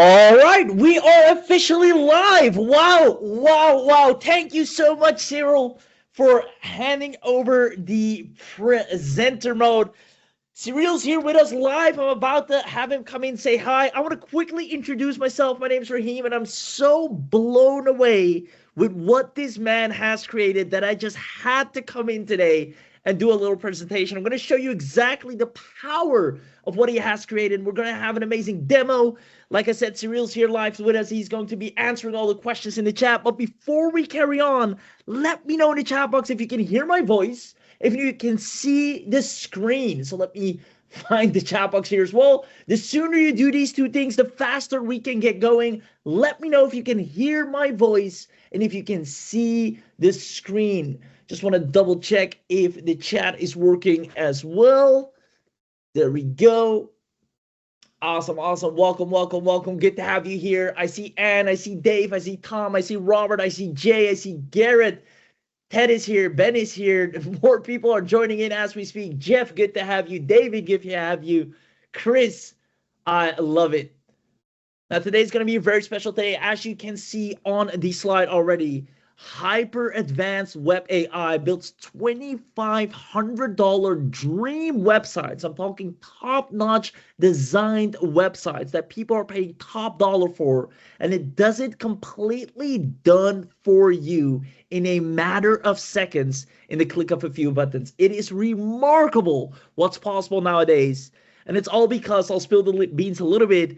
All right, we are officially live. Wow, wow, wow. Thank you so much, Cyril, for handing over the presenter mode. Cyril's here with us live. I'm about to have him come in and say hi. I want to quickly introduce myself. My name's Raheem, and I'm so blown away with what this man has created that I just had to come in today and do a little presentation. I'm going to show you exactly the power of what he has created. We're going to have an amazing demo. Like I said, Cyril's here live with us. He's going to be answering all the questions in the chat. But before we carry on, let me know in the chat box if you can hear my voice, if you can see the screen. So let me find the chat box here as well. The sooner you do these two things, the faster we can get going. Let me know if you can hear my voice and if you can see the screen. Just want to double check if the chat is working as well. There we go. Awesome, awesome. Welcome, welcome, welcome. Good to have you here. I see Ann, I see Dave, I see Tom, I see Robert, I see Jay, I see Garrett. Ted is here, Ben is here. More people are joining in as we speak. Jeff, good to have you. David, good to have you. Chris, I love it. Now, today's going to be a very special day. As you can see on the slide already, Hyper Advanced Web AI builds $2,500 dream websites. I'm talking top-notch designed websites that people are paying top dollar for, and it does it completely done for you in a matter of seconds in the click of a few buttons. It is remarkable what's possible nowadays, and it's all because, I'll spill the beans a little bit,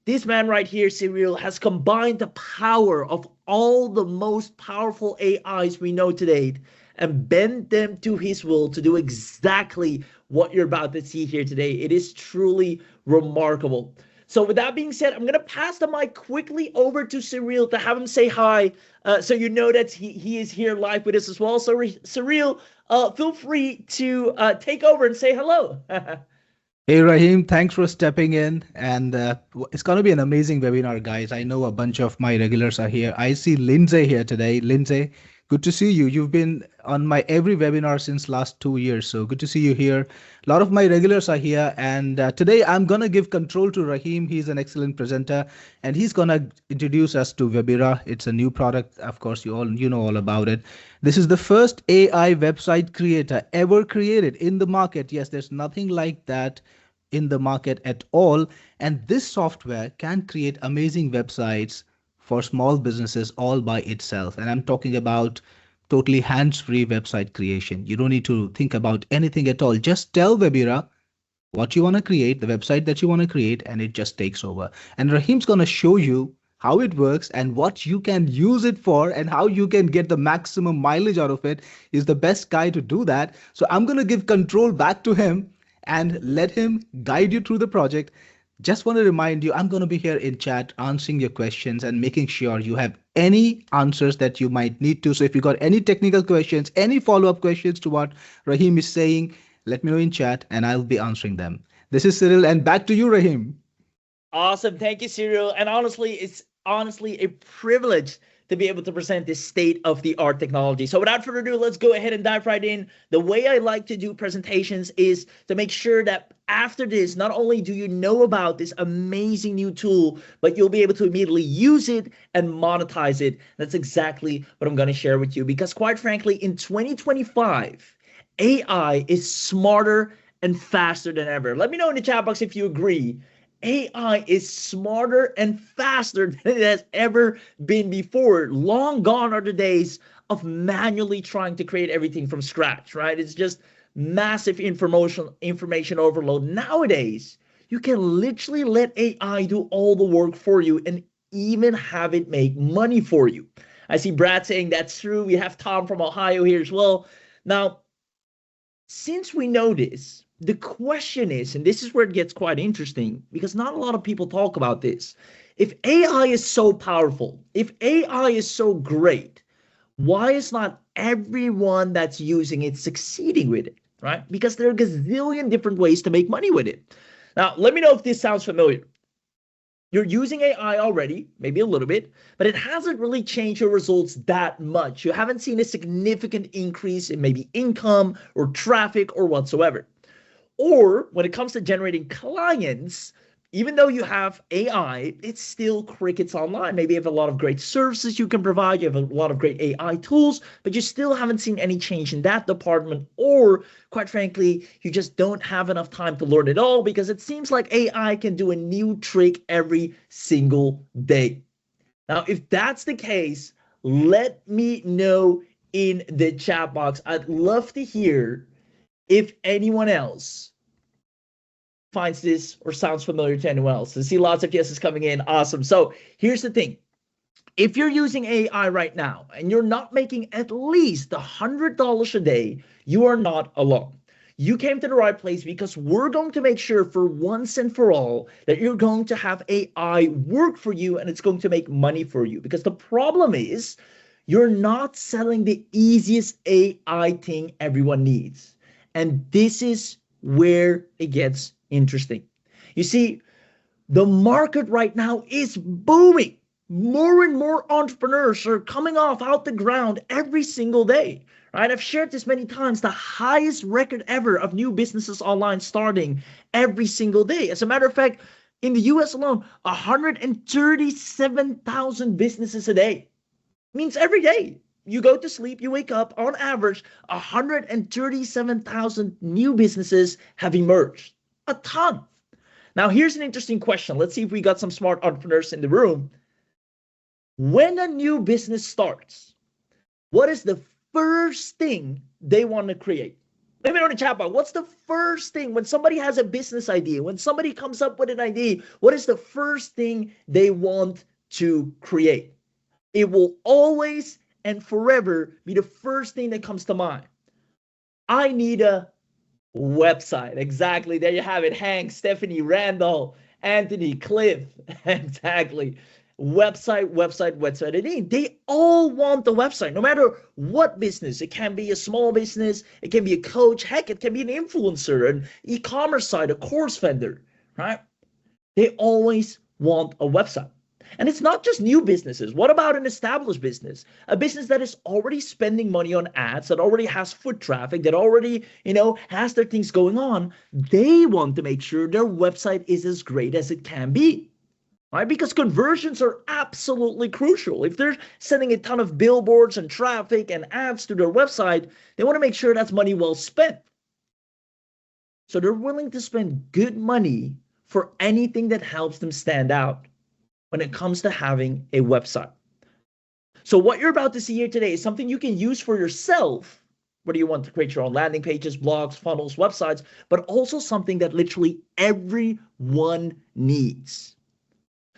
this man right here, Cyril, has combined the power of all the most powerful AIs we know today and bent them to his will to do exactly what you're about to see here today. It is truly remarkable. So with that being said, I'm going to pass the mic quickly over to Cyril to have him say hi, so you know that he is here live with us as well. So Cyril, feel free to take over and say hello. Hey Rahim, thanks for stepping in. And it's going to be an amazing webinar, guys. I know a bunch of my regulars are here. I see Lindsay here today. Lindsay, good to see you. You've been on my every webinar since last 2 years. So good to see you here. A lot of my regulars are here. And today I'm going to give control to Rahim. He's an excellent presenter. And he's going to introduce us to Webira. It's a new product. Of course, you know all about it. This is the first AI website creator ever created in the market. Yes, there's nothing like that in the market at all. And this software can create amazing websites for small businesses all by itself. And I'm talking about totally hands-free website creation. You don't need to think about anything at all. Just tell Webira what you want to create, the website that you want to create, and it just takes over. And Rahim's going to show you how it works and what you can use it for and how you can get the maximum mileage out of it. Is the best guy to do that. So I'm going to give control back to him and let him guide you through the project. Just want to remind you, I'm going to be here in chat answering your questions and making sure you have any answers that you might need to. So if you got any technical questions, any follow-up questions to what Rahim is saying, let me know in chat and I'll be answering them. This is Cyril, and back to you, Rahim. Awesome. Thank you, Cyril. And honestly, it's honestly a privilege to be able to present this state-of-the-art technology. So without further ado, let's go ahead and dive right in. The way I like to do presentations is to make sure that after this, not only do you know about this amazing new tool, but you'll be able to immediately use it and monetize it. That's exactly what I'm going to share with you, because quite frankly, in 2025, AI is smarter and faster than ever. Let me know in the chat box if you agree. AI is smarter and faster than it has ever been before. Long gone are the days of manually trying to create everything from scratch, right? It's just massive information overload. Nowadays, you can literally let AI do all the work for you and even have it make money for you. I see Brad saying that's true. We have Tom from Ohio here as well. Now, since we know this, the question is, and this is where it gets quite interesting, because not a lot of people talk about this. If AI is so powerful, if AI is so great, why is not everyone that's using it succeeding with it, right? Because there are a gazillion different ways to make money with it. Now, let me know if this sounds familiar. You're using AI already, maybe a little bit, but it hasn't really changed your results that much. You haven't seen a significant increase in maybe income or traffic or whatsoever. Or when it comes to generating clients, even though you have AI, it's still crickets online. Maybe you have a lot of great services you can provide, you have a lot of great AI tools, but you still haven't seen any change in that department, or quite frankly, you just don't have enough time to learn it all because it seems like AI can do a new trick every single day. Now, if that's the case, let me know in the chat box. I'd love to hear if anyone else finds this or sounds familiar to anyone else. I see lots of yeses coming in. Awesome. So here's the thing. If you're using AI right now and you're not making at least $100 a day, you are not alone. You came to the right place because we're going to make sure for once and for all that you're going to have AI work for you and it's going to make money for you. Because the problem is you're not selling the easiest AI thing everyone needs. And this is where it gets interesting. You see, the market right now is booming. More and more entrepreneurs are coming off out the ground every single day. Right? I've shared this many times, the highest record ever of new businesses online starting every single day. As a matter of fact, in the US alone, 137,000 businesses a day. Means every day you go to sleep, you wake up, on average, 137,000 new businesses have emerged. A ton. Now, here's an interesting question. Let's see if we got some smart entrepreneurs in the room. When a new business starts, what is the first thing they want to create? Let me know in the chat box. What's the first thing when somebody has a business idea, when somebody comes up with an idea, what is the first thing they want to create? It will always and forever be the first thing that comes to mind. I need a website. Exactly. There you have it. Hank, Stephanie, Randall, Anthony, Cliff. Exactly. Website. They all want the website, no matter what business. It can be a small business. It can be a coach. Heck, it can be an influencer, an e-commerce site, a course vendor, right? They always want a website. And it's not just new businesses. What about an established business? A business that is already spending money on ads, that already has foot traffic, that already, has their things going on. They want to make sure their website is as great as it can be. Right? Because conversions are absolutely crucial. If they're sending a ton of billboards and traffic and ads to their website, they want to make sure that's money well spent. So they're willing to spend good money for anything that helps them stand out when it comes to having a website. So what you're about to see here today is something you can use for yourself, whether you want to create your own landing pages, blogs, funnels, websites, but also something that literally everyone needs.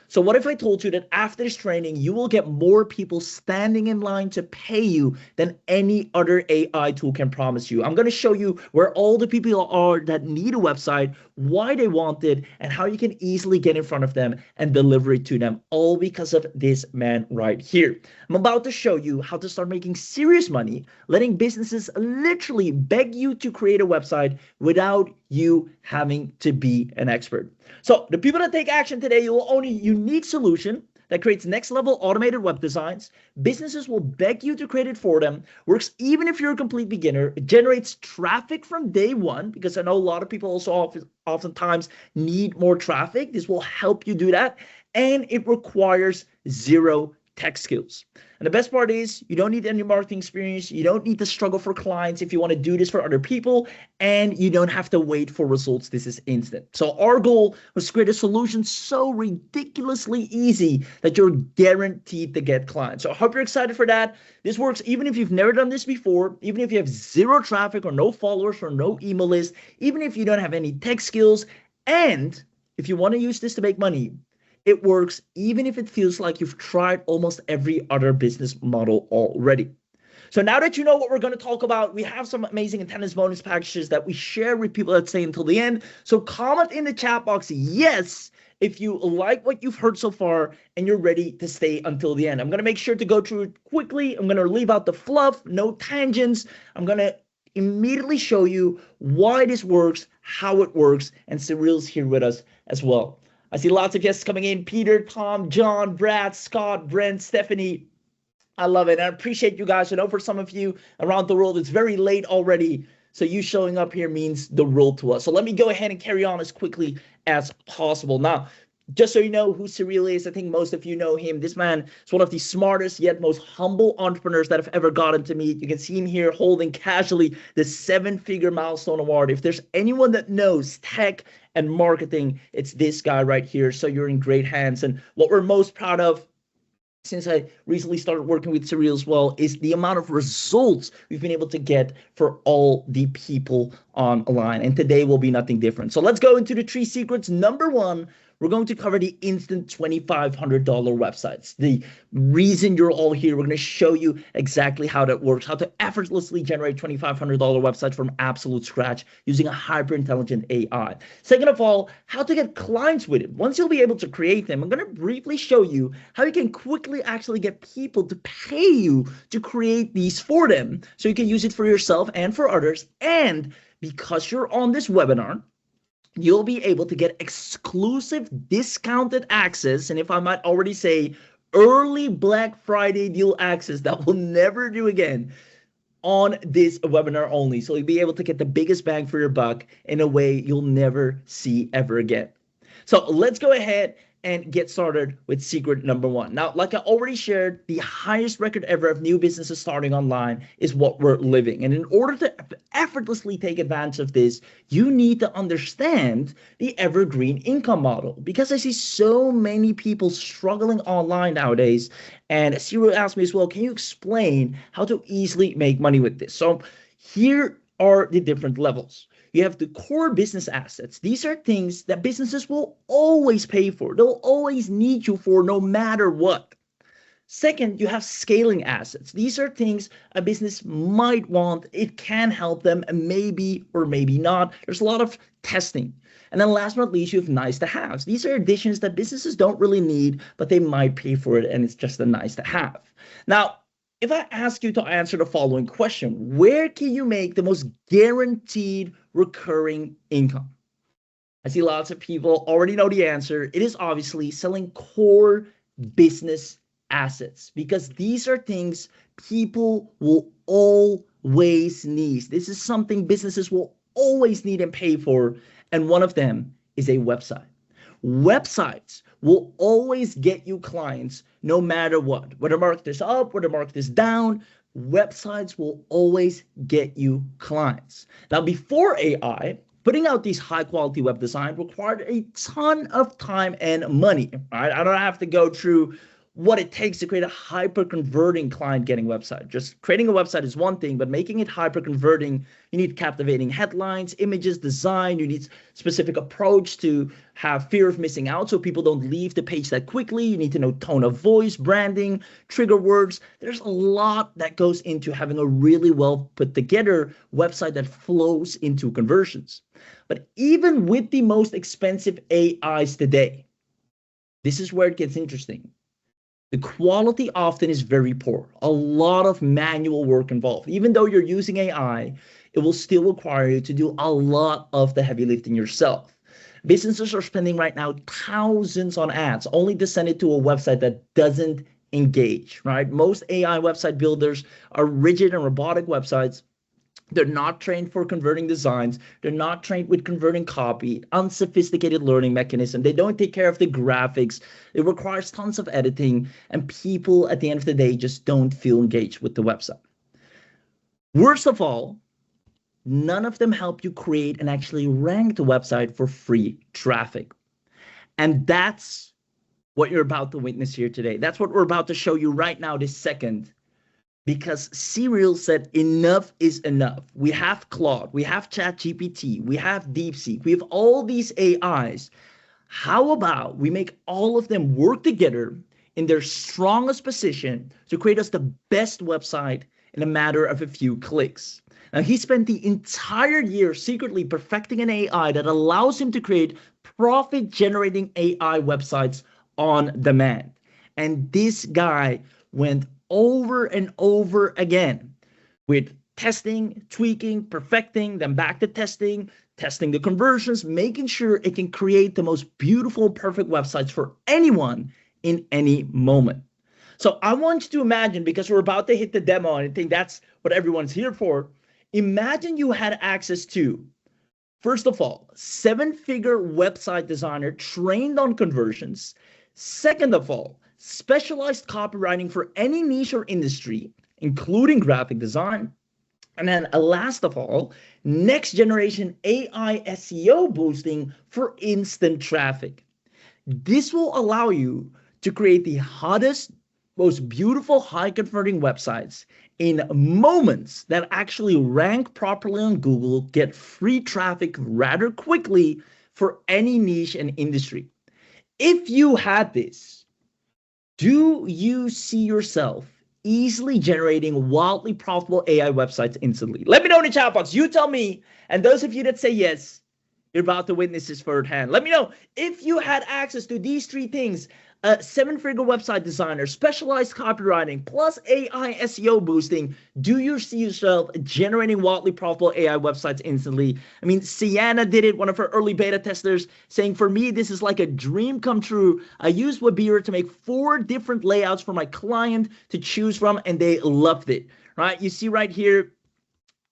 So what if I told you that after this training, you will get more people standing in line to pay you than any other AI tool can promise you? I'm going to show you where all the people are that need a website, why they want it, and how you can easily get in front of them and deliver it to them, all because of this man right here. I'm about to show you how to start making serious money, letting businesses literally beg you to create a website without you having to be an expert. So the people that take action today, you will own a unique solution that creates next level automated web designs. Businesses will beg you to create it for them. Works even if you're a complete beginner. It generates traffic from day one, because I know a lot of people also oftentimes need more traffic. This will help you do that. And it requires zero tech skills. And the best part is you don't need any marketing experience. You don't need to struggle for clients if you want to do this for other people, and you don't have to wait for results. This is instant. So our goal was to create a solution so ridiculously easy that you're guaranteed to get clients. So I hope you're excited for that. This works even if you've never done this before, even if you have zero traffic or no followers or no email list, even if you don't have any tech skills, and if you want to use this to make money. It works even if it feels like you've tried almost every other business model already. So now that you know what we're going to talk about, we have some amazing attendance bonus packages that we share with people that stay until the end. So comment in the chat box yes if you like what you've heard so far and you're ready to stay until the end. I'm going to make sure to go through it quickly. I'm going to leave out the fluff, no tangents. I'm going to immediately show you why this works, how it works, and Cyril's here with us as well. I see lots of guests coming in. Peter, Tom, John, Brad, Scott, Brent, Stephanie. I love it. I appreciate you guys. I know for some of you around the world, it's very late already. So you showing up here means the world to us. So let me go ahead and carry on as quickly as possible. Now, just so you know who Cyril is, I think most of you know him. This man is one of the smartest yet most humble entrepreneurs that I've ever gotten to meet. You can see him here holding casually the 7-figure milestone award. If there's anyone that knows tech and marketing, it's this guy right here. So you're in great hands. And what we're most proud of, since I recently started working with Cyril as well, is the amount of results we've been able to get for all the people online. And today will be nothing different. So let's go into the 3 secrets. Number 1, we're going to cover the instant $2,500 websites. The reason you're all here, we're going to show you exactly how that works, how to effortlessly generate $2,500 websites from absolute scratch using a hyper-intelligent AI. Second of all, how to get clients with it. Once you'll be able to create them, I'm going to briefly show you how you can quickly actually get people to pay you to create these for them, so you can use it for yourself and for others. And because you're on this webinar, you'll be able to get exclusive discounted access, and if I might already say, early Black Friday deal access that we'll never do again on this webinar only. So you'll be able to get the biggest bang for your buck in a way you'll never see ever again. So let's go ahead and get started with secret number 1. Now, like I already shared, the highest record ever of new businesses starting online is what we're living. And in order to effortlessly take advantage of this, you need to understand the evergreen income model, because I see so many people struggling online nowadays. And Cyril asked me as well, can you explain how to easily make money with this? So here are the different levels. You have the core business assets. These are things that businesses will always pay for. They'll always need you for no matter what. Second, you have scaling assets. These are things a business might want. It can help them, and maybe or maybe not. There's a lot of testing. And then last but not least, you have nice to haves. These are additions that businesses don't really need, but they might pay for it, and it's just a nice to have. Now, if I ask you to answer the following question, where can you make the most guaranteed recurring income? I see lots of people already know the answer. It is obviously selling core business assets, because these are things people will always need. This is something businesses will always need and pay for, and one of them is a website. Websites will always get you clients no matter what. Whether market is up, whether market is down, websites will always get you clients. Now, before AI, putting out these high quality web design required a ton of time and money. Right? I don't have to go through what it takes to create a hyper converting client getting website. Just creating a website is one thing, but making it hyper converting, you need captivating headlines, images, design. You need specific approach to have fear of missing out so people don't leave the page that quickly. You need to know tone of voice, branding, trigger words. There's a lot that goes into having a really well put together website that flows into conversions. But even with the most expensive AIs today, this is where it gets interesting. The quality often is very poor. A lot of manual work involved. Even though you're using AI, it will still require you to do a lot of the heavy lifting yourself. Businesses are spending right now thousands on ads only to send it to a website that doesn't engage, right? Most AI website builders are rigid and robotic websites. They're not trained for converting designs. They're not trained with converting copy, unsophisticated learning mechanism. They don't take care of the graphics. It requires tons of editing, and people at the end of the day just don't feel engaged with the website. Worst of all, none of them help you create and actually rank the website for free traffic. And that's what you're about to witness here today. That's what we're about to show you right now, this second. Because Cyril said enough is enough. We have Claude, we have ChatGPT, we have DeepSeek, we have all these AIs. How about we make all of them work together in their strongest position to create us the best website in a matter of a few clicks? Now, he spent the entire year secretly perfecting an AI that allows him to create profit-generating AI websites on demand. And this guy went over and over again with testing, tweaking, perfecting, then back to testing the conversions, making sure it can create the most beautiful, perfect websites for anyone in any moment. So I want you to imagine, because we're about to hit the demo, and I think that's what everyone's here for. Imagine you had access to, first of all, 7-figure website designer trained on conversions. Second of all, specialized copywriting for any niche or industry, including graphic design. And then last of all, next generation AI SEO boosting for instant traffic. This will allow you to create the hottest, most beautiful, high converting websites in moments that actually rank properly on Google, get free traffic rather quickly for any niche and industry. If you had this, do you see yourself easily generating wildly profitable AI websites instantly? Let me know in the chat box. You tell me. And those of you that say yes, you're about to witness this firsthand. Let me know if you had access to these 3 things: a 7-figure website designer, specialized copywriting, plus AI SEO boosting. Do you see yourself generating wildly profitable AI websites instantly? I mean, Sienna did it, one of her early beta testers, saying, for me, this is like a dream come true. I used Webira to make 4 different layouts for my client to choose from, and they loved it, right? You see right here,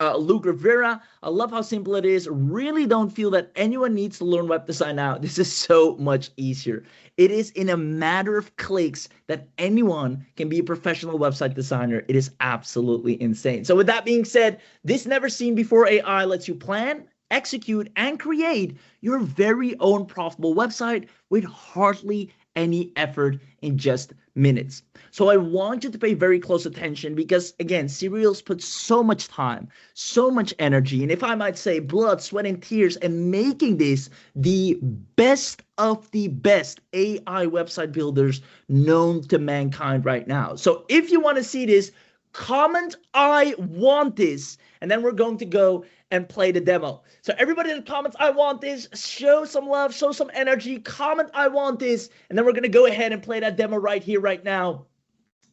Luke Rivera, I love how simple it is. Really don't feel that anyone needs to learn web design now. This is so much easier. It is in a matter of clicks that anyone can be a professional website designer. It is absolutely insane. So with that being said, this never seen before AI lets you plan, execute, and create your very own profitable website with hardly any effort in just minutes. So I want you to pay very close attention because, again, Cyril's put so much time, so much energy, and if I might say blood, sweat, and tears, and making this the best of the best AI website builders known to mankind right now. So if you want to see this, comment "I want this," and then we're going to go and play the demo. So everybody in the comments, "I want this," show some love, show some energy, comment "I want this," and then we're going to go ahead and play that demo right here, right now.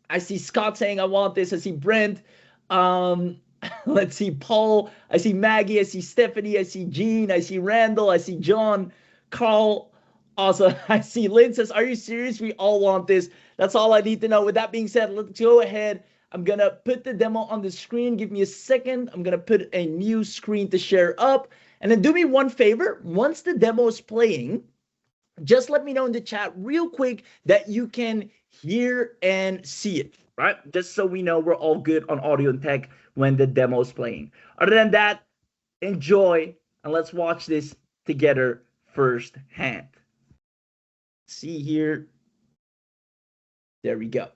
I see Scott saying "I want this." I see Brent. Let's see Paul. I see Maggie. I see Stephanie. I see Jean. I see Randall. I see John. Carl. Also, I see Lynn says, "Are you serious? We all want this." That's all I need to know. With that being said, let's go ahead. I'm going to put the demo on the screen. Give me a second. I'm going to put a new screen to share up. And then do me one favor. Once the demo is playing, just let me know in the chat real quick that you can hear and see it, right? Just so we know we're all good on audio and tech when the demo is playing. Other than that, enjoy, and let's watch this together firsthand. See here. There we go.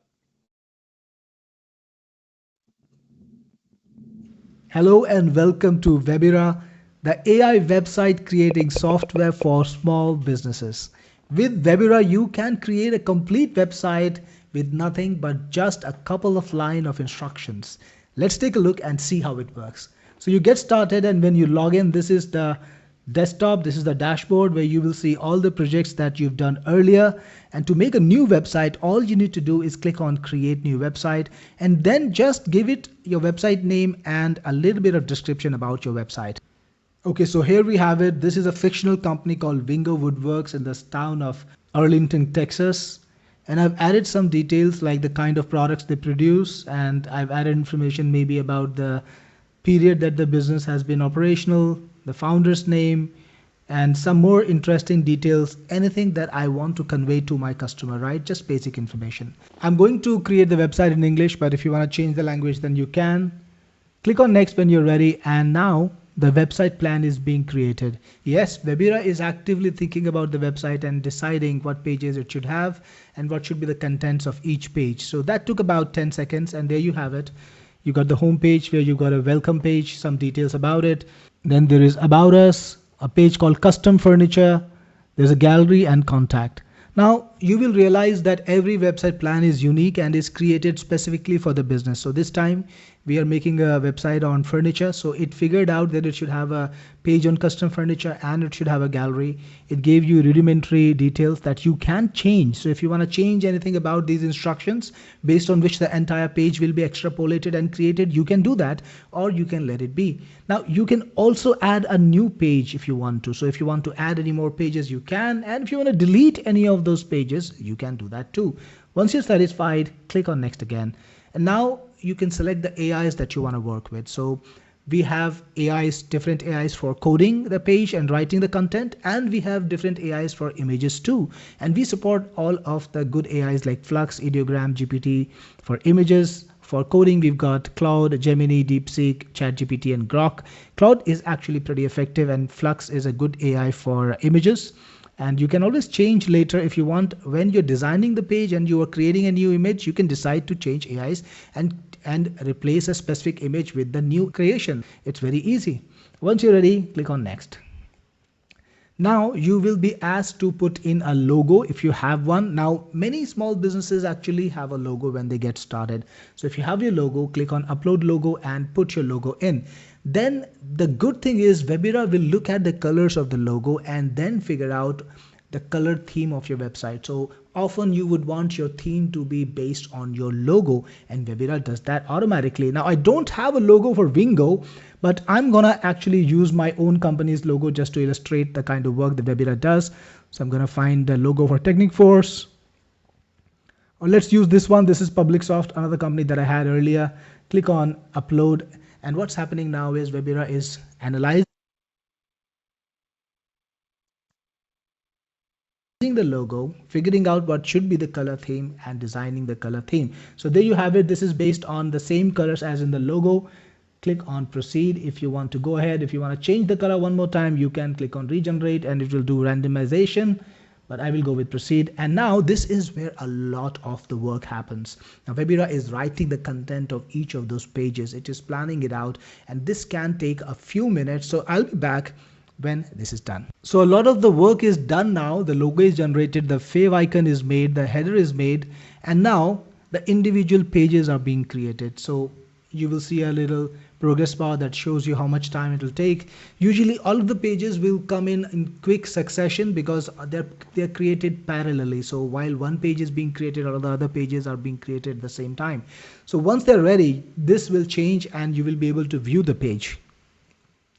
Hello and welcome to Webira, the AI website creating software for small businesses. With Webira, you can create a complete website with nothing but just a couple of lines of instructions. Let's take a look and see how it works. So you get started, and when you log in, this is the desktop, this is the dashboard where you will see all the projects that you've done earlier. And to make a new website, all you need to do is click on create new website, and then just give it your website name and a little bit of description about your website. Okay, so here we have it. This is a fictional company called Wingo Woodworks in this town of Arlington, Texas. And I've added some details like the kind of products they produce, and I've added information maybe about the period that the business has been operational, the founder's name, and some more interesting details, anything that I want to convey to my customer, right? Just basic information. I'm going to create the website in English, but if you want to change the language, then you can. Click on next when you're ready, and now the website plan is being created. Yes, Webira is actively thinking about the website and deciding what pages it should have and what should be the contents of each page. So that took about 10 seconds, and there you have it. You got the home page where you got a welcome page, some details about it. Then there is about us, a page called custom furniture. There's a gallery and contact. Now you will realize that every website plan is unique and is created specifically for the business. So this time we are making a website on furniture. So it figured out that it should have a page on custom furniture and it should have a gallery. It gave you rudimentary details that you can change. So if you want to change anything about these instructions based on which the entire page will be extrapolated and created, you can do that, or you can let it be. Now you can also add a new page if you want to. So if you want to add any more pages, you can. And if you want to delete any of those pages, you can do that too. Once you're satisfied, click on next again. And now you can select the AIs that you want to work with. So We have AIs, different AIs for coding the page and writing the content, and we have different AIs for images too. And we support all of the good AIs like Flux, Ideogram, GPT for images. For coding, we've got Cloud, Gemini, DeepSeek, ChatGPT, and Grok. Cloud is actually pretty effective, and Flux is a good AI for images. And you can always change later if you want. When you're designing the page and you are creating a new image, you can decide to change AIs and replace a specific image with the new creation. It's very easy. Once you're ready, click on next. Now you will be asked to put in a logo if you have one. Now many small businesses actually have a logo when they get started. So if you have your logo, click on upload logo and put your logo in. Then the good thing is Webira will look at the colors of the logo and then figure out the color theme of your website. So often you would want your theme to be based on your logo, and Webira does that automatically. Now I don't have a logo for Wingo, but I'm gonna actually use my own company's logo just to illustrate the kind of work that Webira does. So I'm gonna find the logo for Technic Force. Or let's use this one. This is Publicsoft, another company that I had earlier. Click on upload. And what's happening now is Webira is analyzing the logo, figuring out what should be the color theme, and designing the color theme. So there you have it. This is based on the same colors as in the logo. Click on proceed if you want to go ahead. If you want to change the color one more time, you can click on regenerate and it will do randomization. But I will go with proceed. And now this is where a lot of the work happens. Now Webira is writing the content of each of those pages. It is planning it out, and this can take a few minutes. So I'll be back when this is done. So a lot of the work is done now. The logo is generated, the fave icon is made, the header is made, and now the individual pages are being created. So you will see a little progress bar that shows you how much time it will take. Usually all of the pages will come in quick succession because they're created parallelly. So while one page is being created, all of the other pages are being created at the same time. So once they're ready, this will change and you will be able to view the page.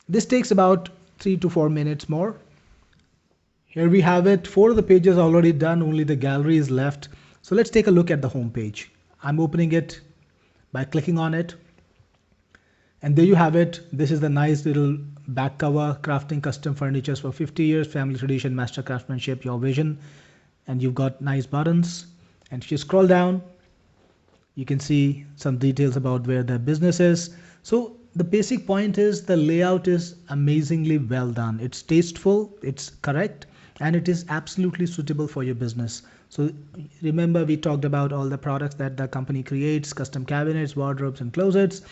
This takes about 3 to 4 minutes more. Here we have it. 4 of the pages are already done, only the gallery is left. So let's take a look at the home page. I'm opening it by clicking on it. And there you have it. This is the nice little back cover, crafting custom furnitures for 50 years, family tradition, master craftsmanship, your vision. And you've got nice buttons. And if you scroll down, you can see some details about where the business is. So the basic point is the layout is amazingly well done. It's tasteful, it's correct, and it is absolutely suitable for your business. So remember, we talked about all the products that the company creates: custom cabinets, wardrobes, and closets,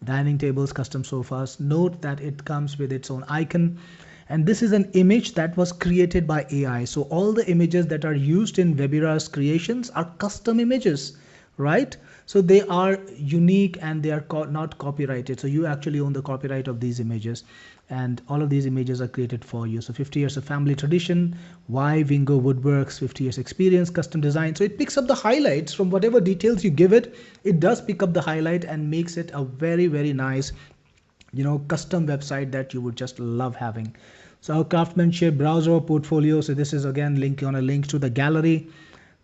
dining tables, custom sofas. Note that it comes with its own icon. And this is an image that was created by AI. So all the images that are used in Webira's creations are custom images, right? So they are unique and they are not copyrighted. So you actually own the copyright of these images. And all of these images are created for you. So 50 years of family tradition, why Wingo Woodworks, 50 years experience, custom design. So it picks up the highlights from whatever details you give it. It does pick up the highlight and makes it a very, very nice, custom website that you would just love having. So our craftsmanship, browser, portfolio. So this is again on a link to the gallery.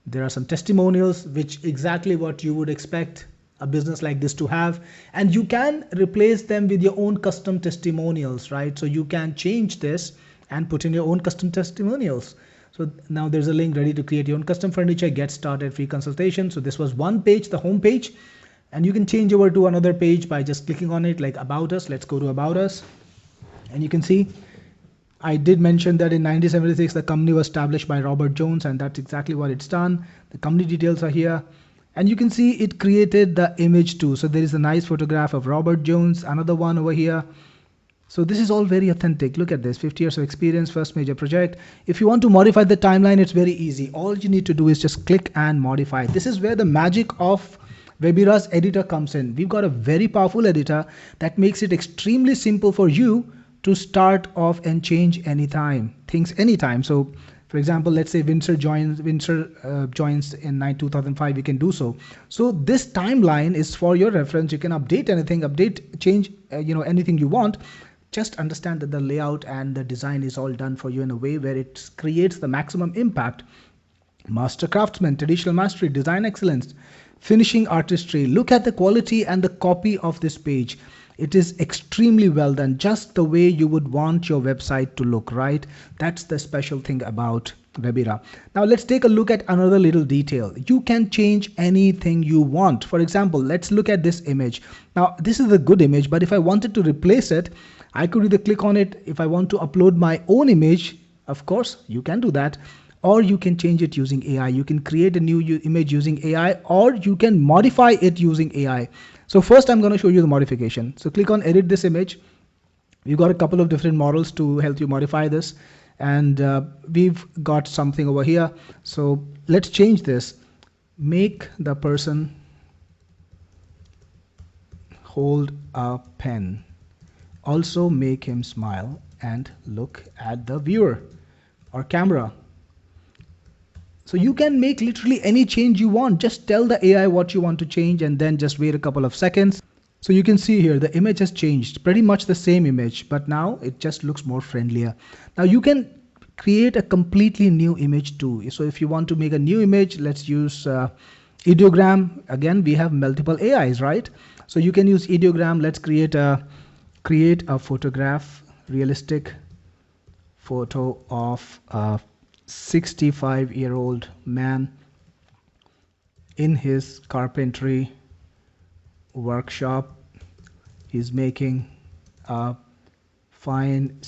There are some testimonials, which exactly what you would expect a business like this to have. And you can replace them with your own custom testimonials, right? So you can change this and put in your own custom testimonials. So now there's a link ready to create your own custom furniture, get started, free consultation. So this was one page, the home page, and you can change over to another page by just clicking on it, like About Us. Let's go to About Us. And you can see I did mention that in 1976, the company was established by Robert Jones, and that's exactly what it's done. The company details are here. And you can see it created the image too. So there is a nice photograph of Robert Jones, another one over here. So this is all very authentic. Look at this, 50 years of experience, first major project. If you want to modify the timeline, it's very easy. All you need to do is just click and modify. This is where the magic of Webira's editor comes in. We've got a very powerful editor that makes it extremely simple for you to start off and change things anytime. So for example, let's say Windsor joins in 2005, you can do so. So this timeline is for your reference. You can update anything, change anything you want. Just understand that the layout and the design is all done for you in a way where it creates the maximum impact. Master craftsman, traditional mastery, design excellence, finishing artistry. Look at the quality and the copy of this page. It is extremely well done, just the way you would want your website to look, right? That's the special thing about Webira. Now let's take a look at another little detail. You can change anything you want. For example, let's look at this image. Now this is a good image, but if I wanted to replace it, I could either click on it. If I want to upload my own image, of course, you can do that. Or you can change it using AI. You can create a new image using AI, or you can modify it using AI. So first I'm going to show you the modification. So click on edit this image. We've got a couple of different models to help you modify this. And we've got something over here. So let's change this. Make the person hold a pen. Also make him smile and look at the viewer or camera. So you can make literally any change you want. Just tell the AI what you want to change and then just wait a couple of seconds. So you can see here the image has changed, pretty much the same image, but now it just looks more friendlier. Now you can create a completely new image too. So if you want to make a new image, let's use ideogram. Again, we have multiple AIs, right? So you can use ideogram. Let's create a photograph, realistic photo of a 65-year-old man in his carpentry workshop. He's making a fine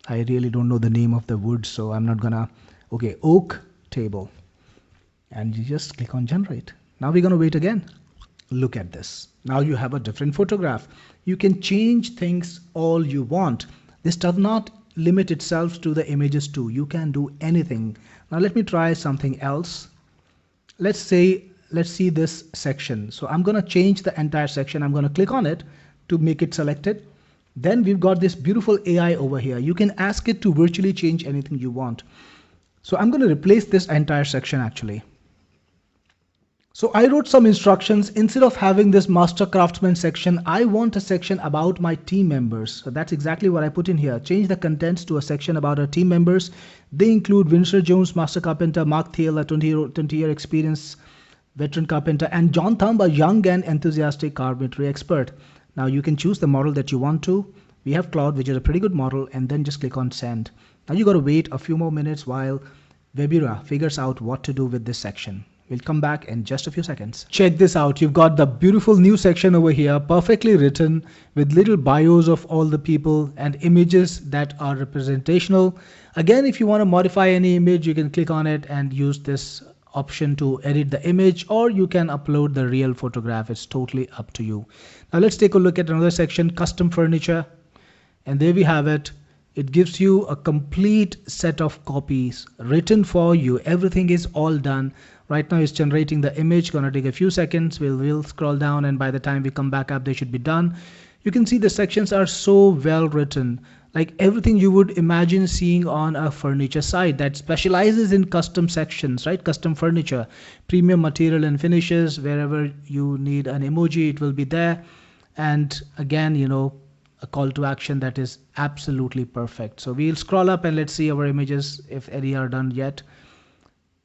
I really don't know the name of the wood, so I'm not gonna. Okay, oak table. And you just click on generate. Now we're gonna wait again. Look at this. Now you have a different photograph. You can change things all you want. This does not limit itself to the images too. You can do anything. Now let me try something else. Let's see this section. So I'm going to change the entire section. I'm going to click on it to make it selected. Then we've got this beautiful AI over here. You can ask it to virtually change anything you want. So I'm going to replace this entire section actually. So I wrote some instructions. Instead of having this master craftsman section, I want a section about my team members. So that's exactly what I put in here. Change the contents to a section about our team members. They include Winsor Jones, master carpenter, Mark Thiel, a 20-year experience veteran carpenter, and John Thumb, a young and enthusiastic carpentry expert. Now you can choose the model that you want to. We have Claude, which is a pretty good model, and then just click on send. Now you got to wait a few more minutes while Webira figures out what to do with this section. We'll come back in just a few seconds. Check this out. You've got the beautiful new section over here, perfectly written with little bios of all the people and images that are representational. Again, if you want to modify any image, you can click on it and use this option to edit the image, or you can upload the real photograph. It's totally up to you. Now let's take a look at another section, custom furniture. And there we have it. It gives you a complete set of copies written for you. Everything is all done. Right now it's generating the image, gonna take a few seconds. We'll scroll down, and by the time we come back up, they should be done. You can see the sections are so well written, like everything you would imagine seeing on a furniture site that specializes in custom sections, right? Custom furniture, premium material and finishes. Wherever you need an emoji, it will be there. And again, you know, a call to action that is absolutely perfect. So we'll scroll up and let's see our images if any are done yet.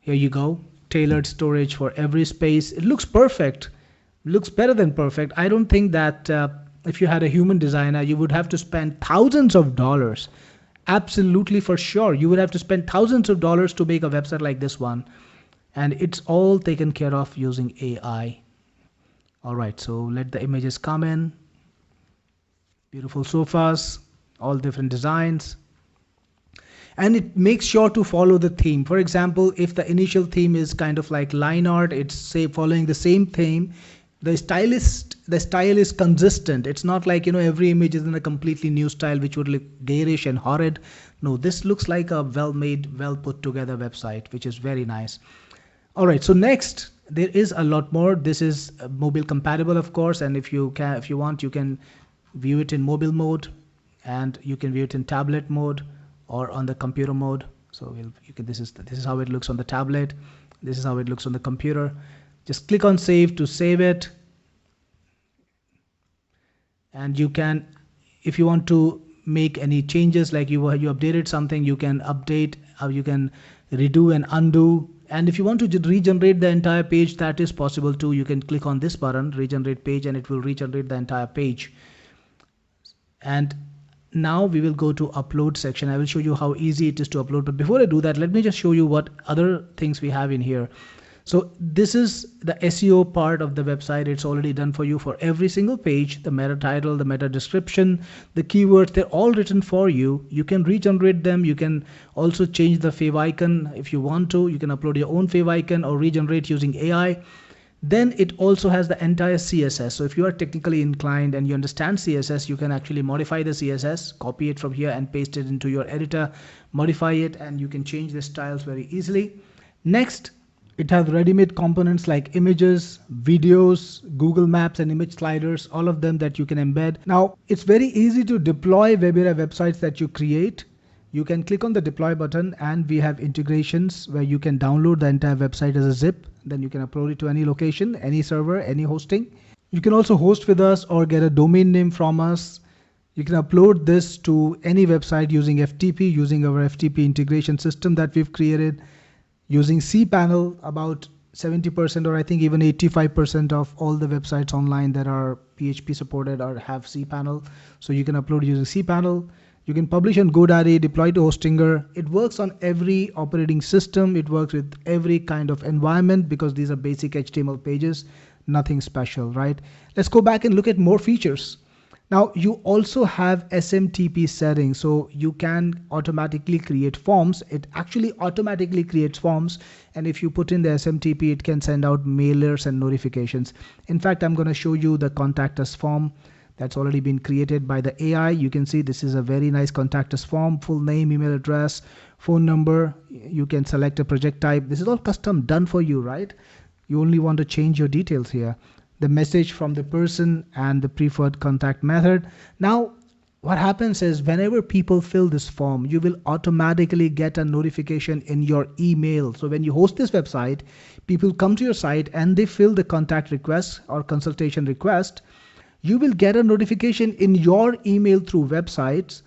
Here you go. Tailored storage for every space. It looks perfect. Looks better than perfect. I don't think that if you had a human designer, you would have to spend thousands of dollars. Absolutely, for sure. You would have to spend thousands of dollars to make a website like this one. And it's all taken care of using AI. All right, so let the images come in. Beautiful sofas, all different designs. And it makes sure to follow the theme. For example, if the initial theme is kind of like line art, it's say following the same theme. The style is consistent. It's not like, you know, every image is in a completely new style which would look garish and horrid. No, this looks like a well-made, well put together website, which is very nice. All right, so next there is a lot more. This is mobile compatible, of course, and if you want, you can view it in mobile mode, and you can view it in tablet mode or on the computer mode. So this is how it looks on the tablet. This is how it looks on the computer. Just click on save to save it. And you can, if you want to make any changes, like you updated something, you can update, you can redo and undo And if you want to regenerate the entire page, that is possible too. You can click on this button, regenerate page, and it will regenerate the entire page. And now we will go to upload section. I will show you how easy it is to upload. But before I do that, let me just show you what other things we have in here. So this is the SEO part of the website. It's already done for you for every single page. The meta title, the meta description, the keywords, they're all written for you. You can regenerate them. You can also change the fav icon if you want to. You can upload your own fav icon or regenerate using AI. Then it also has the entire CSS. So if you are technically inclined and you understand CSS, you can actually modify the CSS, copy it from here and paste it into your editor, modify it, and you can change the styles very easily. Next, it has ready-made components like images, videos, Google Maps, and image sliders, all of them that you can embed. Now, it's very easy to deploy Webira websites that you create. You can click on the deploy button and we have integrations where you can download the entire website as a zip. Then you can upload it to any location, any server, any hosting. You can also host with us or get a domain name from us. You can upload this to any website using FTP, using our FTP integration system that we've created. Using cPanel, about 70% or I think even 85% of all the websites online that are PHP supported or have cPanel. So you can upload using cPanel. You can publish on GoDaddy, deploy to Hostinger. It works on every operating system. It works with every kind of environment because these are basic HTML pages, nothing special, right? Let's go back and look at more features. Now you also have SMTP settings, so you can automatically create forms. It actually automatically creates forms, and if you put in the SMTP, it can send out mailers and notifications. In fact, I'm going to show you the contact us form that's already been created by the AI. You can see this is a very nice contact us form, full name, email address, phone number. You can select a project type. This is all custom done for you, right? You only want to change your details here. The message from the person and the preferred contact method. Now, what happens is whenever people fill this form, you will automatically get a notification in your email. So when you host this website, people come to your site and they fill the contact request or consultation request. You will get a notification in your email through websites,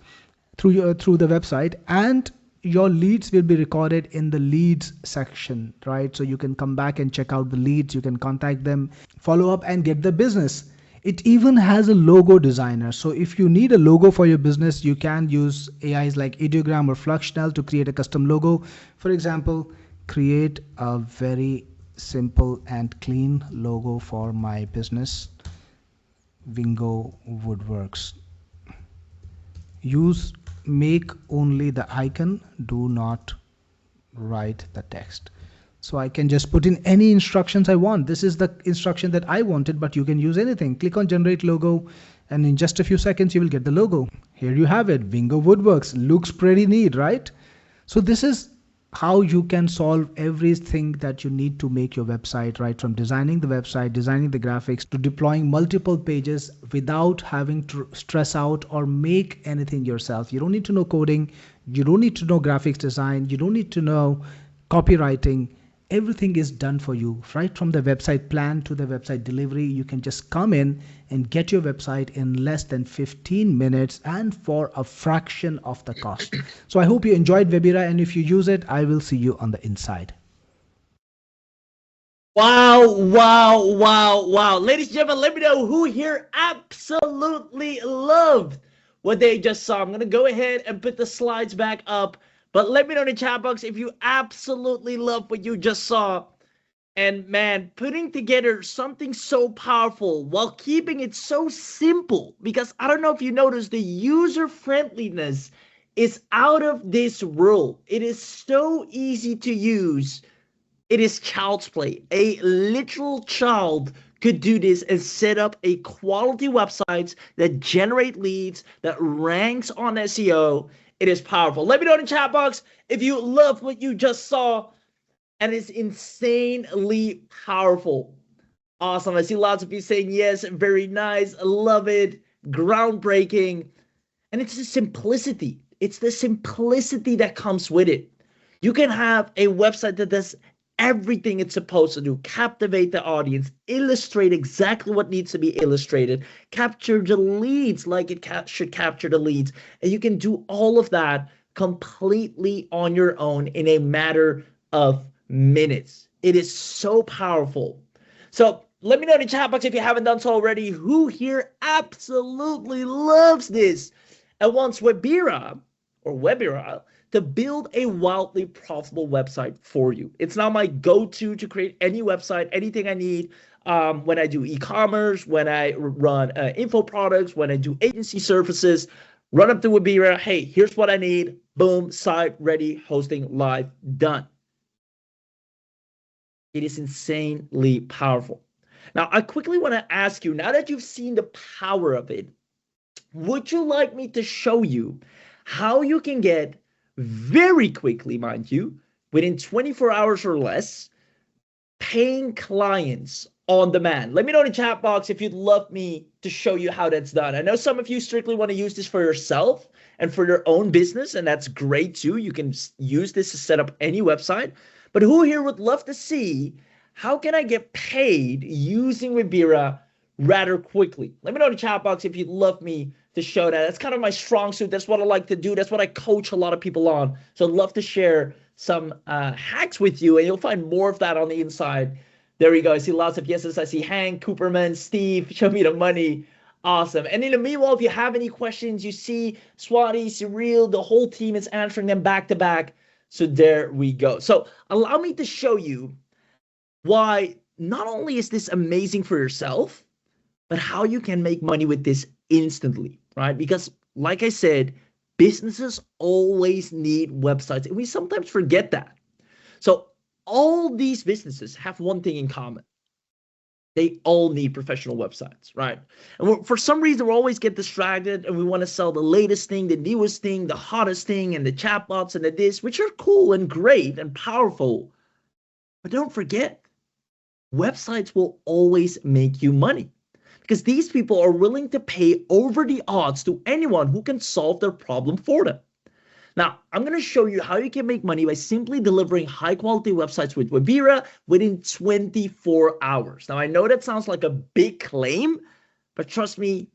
through the website, and your leads will be recorded in the leads section, right? So you can come back and check out the leads, you can contact them, follow up and get the business. It even has a logo designer. So if you need a logo for your business, you can use AIs like Ideogram or Fluxional to create a custom logo. For example, create a very simple and clean logo for my business, Wingo Woodworks. Use make only the icon, do not write the text. So I can just put in any instructions I want. This is the instruction that I wanted, but you can use anything. Click on generate logo and in just a few seconds you will get the logo. Here you have it, Wingo Woodworks. Looks pretty neat, right? So this is how you can solve everything that you need to make your website, right? From designing the website, designing the graphics, to deploying multiple pages without having to stress out or make anything yourself. You don't need to know coding. You don't need to know graphics design. You don't need to know copywriting. Everything is done for you, right? From the website plan to the website delivery. You can just come in and get your website in less than 15 minutes and for a fraction of the cost. So I hope you enjoyed Webira, and if you use it, I will see you on the inside. Wow, wow, wow, wow. Ladies and gentlemen, let me know who here absolutely loved what they just saw. I'm going to go ahead and put the slides back up. But let me know in the chat box if you absolutely love what you just saw. And man, putting together something so powerful while keeping it so simple, because I don't know if you noticed, the user friendliness is out of this world. It is so easy to use. It is child's play. A literal child could do this and set up a quality websites that generate leads, that ranks on SEO. It is powerful. Let me know in the chat box if you love what you just saw. And it's insanely powerful. Awesome. I see lots of you saying yes. Very nice. I love it. Groundbreaking. And it's the simplicity. It's the simplicity that comes with it. You can have a website that does everything it's supposed to do, captivate the audience, illustrate exactly what needs to be illustrated, capture the leads like it should capture the leads. And you can do all of that completely on your own in a matter of minutes. It is so powerful. So let me know in the chat box if you haven't done so already, who here absolutely loves this and wants Webira to build a wildly profitable website for you. It's now my go-to to create any website, anything I need. When I do e-commerce, when I run info products, when I do agency services, run up to Webira. Hey, here's what I need. Boom, site ready, hosting live, done. It is insanely powerful. Now, I quickly want to ask you, now that you've seen the power of it, would you like me to show you how you can get very quickly, mind you, within 24 hours or less, paying clients on demand? Let me know in the chat box if you'd love me to show you how that's done. I know some of you strictly want to use this for yourself and for your own business, and that's great too. You can use this to set up any website. But who here would love to see how can I get paid using Webira rather quickly? Let me know in the chat box if you'd love me to show that. That's kind of my strong suit. That's what I like to do. That's what I coach a lot of people on. So I'd love to share some hacks with you, and you'll find more of that on the inside. There we go. I see lots of yeses. I see Hank, Cooperman, Steve, show me the money. Awesome. And in the meanwhile, if you have any questions, you see Swati, Cyril, the whole team is answering them back to back. So there we go. So allow me to show you why not only is this amazing for yourself, but how you can make money with this instantly, right? Because like I said, businesses always need websites, and we sometimes forget that. So all these businesses have one thing in common. They all need professional websites, right? And for some reason, we always get distracted and we want to sell the latest thing, the newest thing, the hottest thing, and the chatbots and the this, which are cool and great and powerful. But don't forget, websites will always make you money because these people are willing to pay over the odds to anyone who can solve their problem for them. Now, I'm going to show you how you can make money by simply delivering high-quality websites with Webira within 24 hours. Now, I know that sounds like a big claim, but trust me,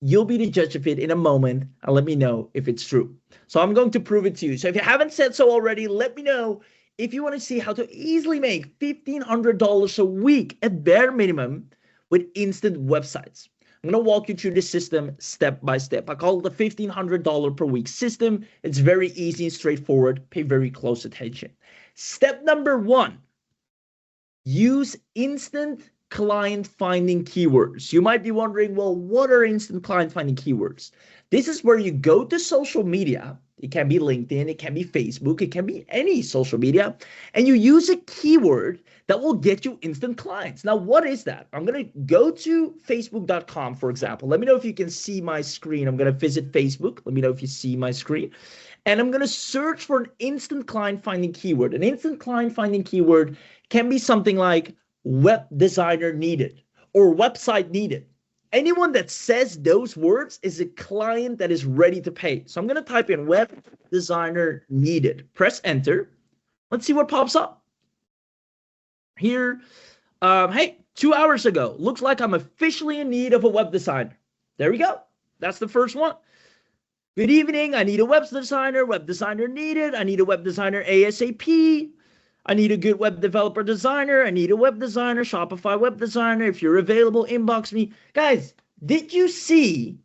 you'll be the judge of it in a moment, and let me know if it's true. So I'm going to prove it to you. So if you haven't said so already, let me know if you want to see how to easily make $1,500 a week at bare minimum with instant websites. I'm going to walk you through this system step by step. I call it the $1,500 per week system. It's very easy and straightforward. Pay very close attention. Step number 1, use instant client finding keywords. You might be wondering, well, what are instant client finding keywords? This is where you go to social media. It can be LinkedIn, it can be Facebook, it can be any social media, and you use a keyword that will get you instant clients. Now, what is that? I'm going to go to facebook.com, for example. Let me know if you can see my screen. I'm going to visit Facebook. Let me know if you see my screen. And I'm going to search for an instant client finding keyword. An instant client finding keyword can be something like web designer needed or website needed. Anyone that says those words is a client that is ready to pay. So I'm going to type in web designer needed. Press enter. Let's see what pops up. Here, hey, 2 hours ago, looks like I'm officially in need of a web designer. There we go. That's the first one. Good evening. I need a web designer needed. I need a web designer ASAP. I need a good web developer designer. I need a web designer, Shopify web designer. If you're available, inbox me. Guys, did you see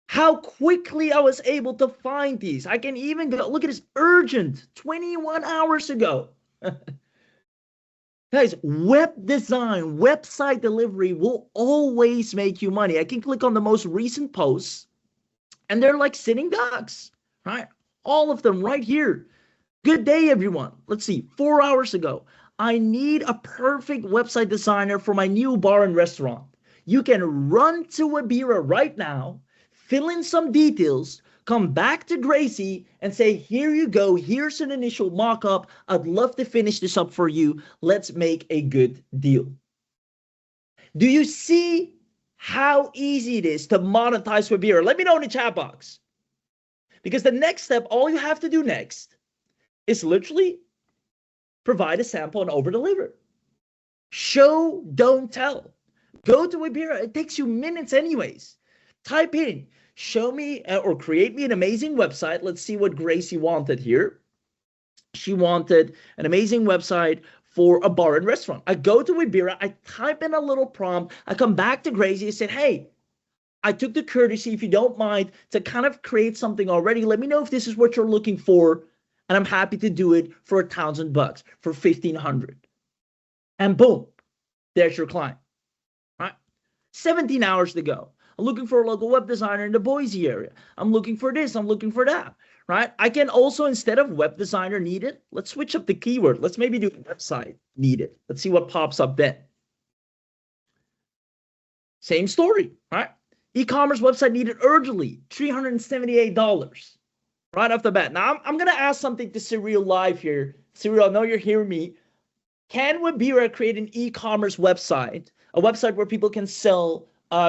how quickly I was able to find these? I can even go, look at this, urgent, 21 hours ago. Guys, web design, website delivery will always make you money. I can click on the most recent posts and they're like sitting ducks, right? All of them right here. Good day, everyone. Let's see, 4 hours ago, I need a perfect website designer for my new bar and restaurant. You can run to Webira right now, fill in some details, come back to Gracie and say, here you go, here's an initial mock-up. I'd love to finish this up for you. Let's make a good deal. Do you see how easy it is to monetize Webira? Let me know in the chat box. Because the next step, all you have to do next is literally provide a sample and over-deliver. Show, don't tell. Go to Webira. It takes you minutes anyways. Type in, show me or create me an amazing website. Let's see what Gracie wanted here. She wanted an amazing website for a bar and restaurant. I go to Webira, I type in a little prompt, I come back to Gracie and said, hey, I took the courtesy, if you don't mind, to kind of create something already. Let me know if this is what you're looking for, and I'm happy to do it for $1,000, for 1,500. And boom, there's your client. Right? 17 hours to go. I'm looking for a local web designer in the Boise area. I'm looking for this. I'm looking for that. Right? I can also, instead of web designer needed, let's switch up the keyword. Let's maybe do website needed. Let's see what pops up then. Same story, right? E-commerce website needed urgently, $378 right off the bat. Now, I'm going to ask something to Cyril live here. Cyril, I know you're hearing me. Can Webira create an e-commerce website, a website where people can sell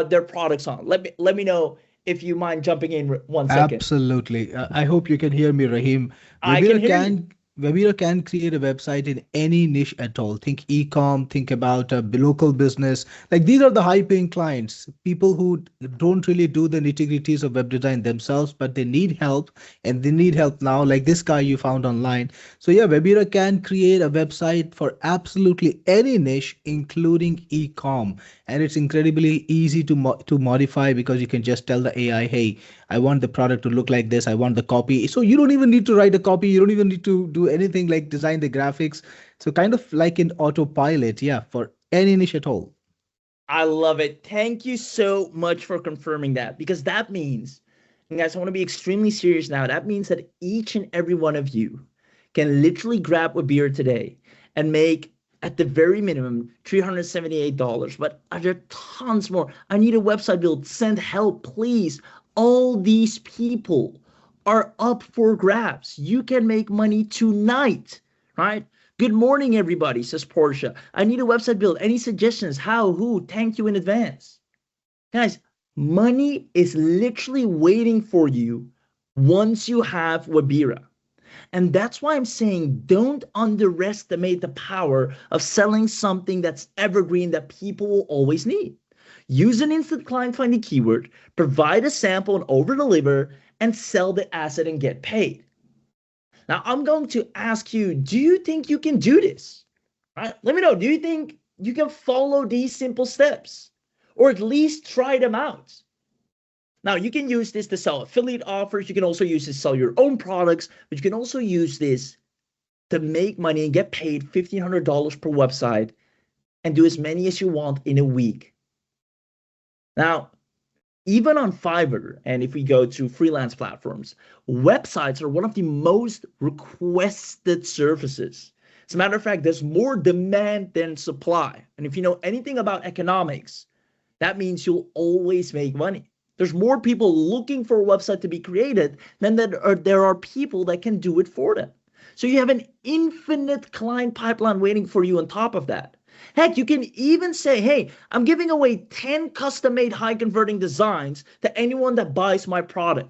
their products on? Let me know if you mind jumping in 1 second. Absolutely. I hope you can hear me, Rahim. I can hear you. Webira can create a website in any niche at all. Think e-com, think about a local business. Like these are the high-paying clients, people who don't really do the nitty-gritties of web design themselves, but they need help, and they need help now, like this guy you found online. So yeah, Webira can create a website for absolutely any niche, including e-com. And it's incredibly easy to modify, because you can just tell the AI, hey, I want the product to look like this. I want the copy. So you don't even need to write a copy. You don't even need to do anything like design the graphics. So kind of like an autopilot, yeah, for any niche at all. I love it. Thank you so much for confirming that, because that means, and guys, I want to be extremely serious now. That means that each and every one of you can literally grab a beer today and make, at the very minimum, $378. But are there tons more? I need a website build. Send help, please. All these people are up for grabs. You can make money tonight, right? Good morning, everybody, says Portia. I need a website build. Any suggestions? How? Who? Thank you in advance. Guys, money is literally waiting for you once you have Webira. And that's why I'm saying don't underestimate the power of selling something that's evergreen that people will always need. Use an instant client finding keyword, provide a sample and over deliver, and sell the asset and get paid. Now, I'm going to ask you, do you think you can do this? Right? Let me know. Do you think you can follow these simple steps, or at least try them out? Now, you can use this to sell affiliate offers. You can also use this to sell your own products, but you can also use this to make money and get paid $1,500 per website and do as many as you want in a week. Now, even on Fiverr, and if we go to freelance platforms, websites are one of the most requested services. As a matter of fact, there's more demand than supply. And if you know anything about economics, that means you'll always make money. There's more people looking for a website to be created than there are people that can do it for them. So you have an infinite client pipeline waiting for you on top of that. Heck, you can even say, hey, I'm giving away 10 custom-made high-converting designs to anyone that buys my product.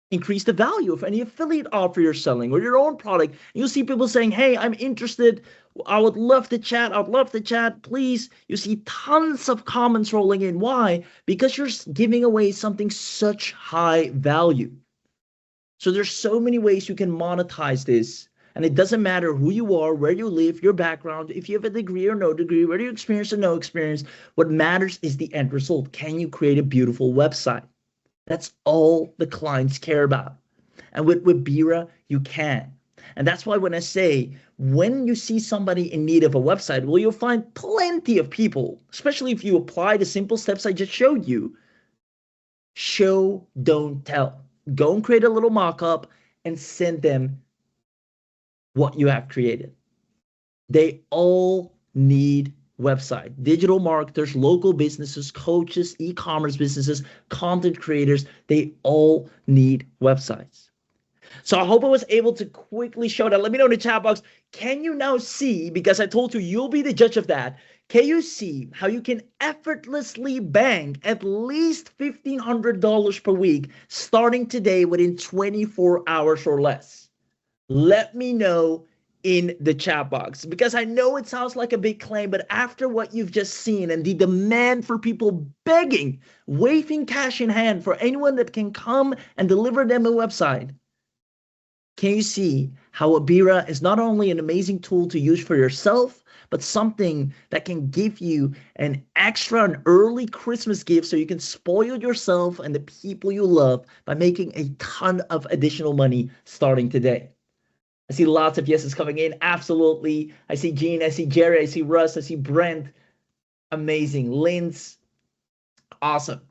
Increase the value of any affiliate offer you're selling or your own product. You'll see people saying, hey, I'm interested. I would love to chat. I'd love to chat. Please. You see tons of comments rolling in. Why? Because you're giving away something such high value. So there's so many ways you can monetize this. And it doesn't matter who you are, where you live, your background, if you have a degree or no degree, whether you experience or no experience. What matters is the end result. Can you create a beautiful website? That's all the clients care about. And with Webira, you can. And that's why when I say, when you see somebody in need of a website, well, you'll find plenty of people, especially if you apply the simple steps I just showed you. Show, don't tell. Go and create a little mock-up and send them what you have created. They all need website. Digital marketers, local businesses, coaches, e-commerce businesses, content creators, they all need websites. So I hope I was able to quickly show that. Let me know in the chat box. Can you now see, because I told you you'll be the judge of that, can you see how you can effortlessly bank at least $1,500 per week starting today within 24 hours or less? Let me know in the chat box, because I know it sounds like a big claim, but after what you've just seen and the demand for people begging, waving cash in hand for anyone that can come and deliver them a website, can you see how Webira is not only an amazing tool to use for yourself, but something that can give you an early Christmas gift so you can spoil yourself and the people you love by making a ton of additional money starting today? I see lots of yeses coming in. Absolutely. I see Gene, I see Jerry, I see Russ, I see Brent. Amazing. Linz, awesome.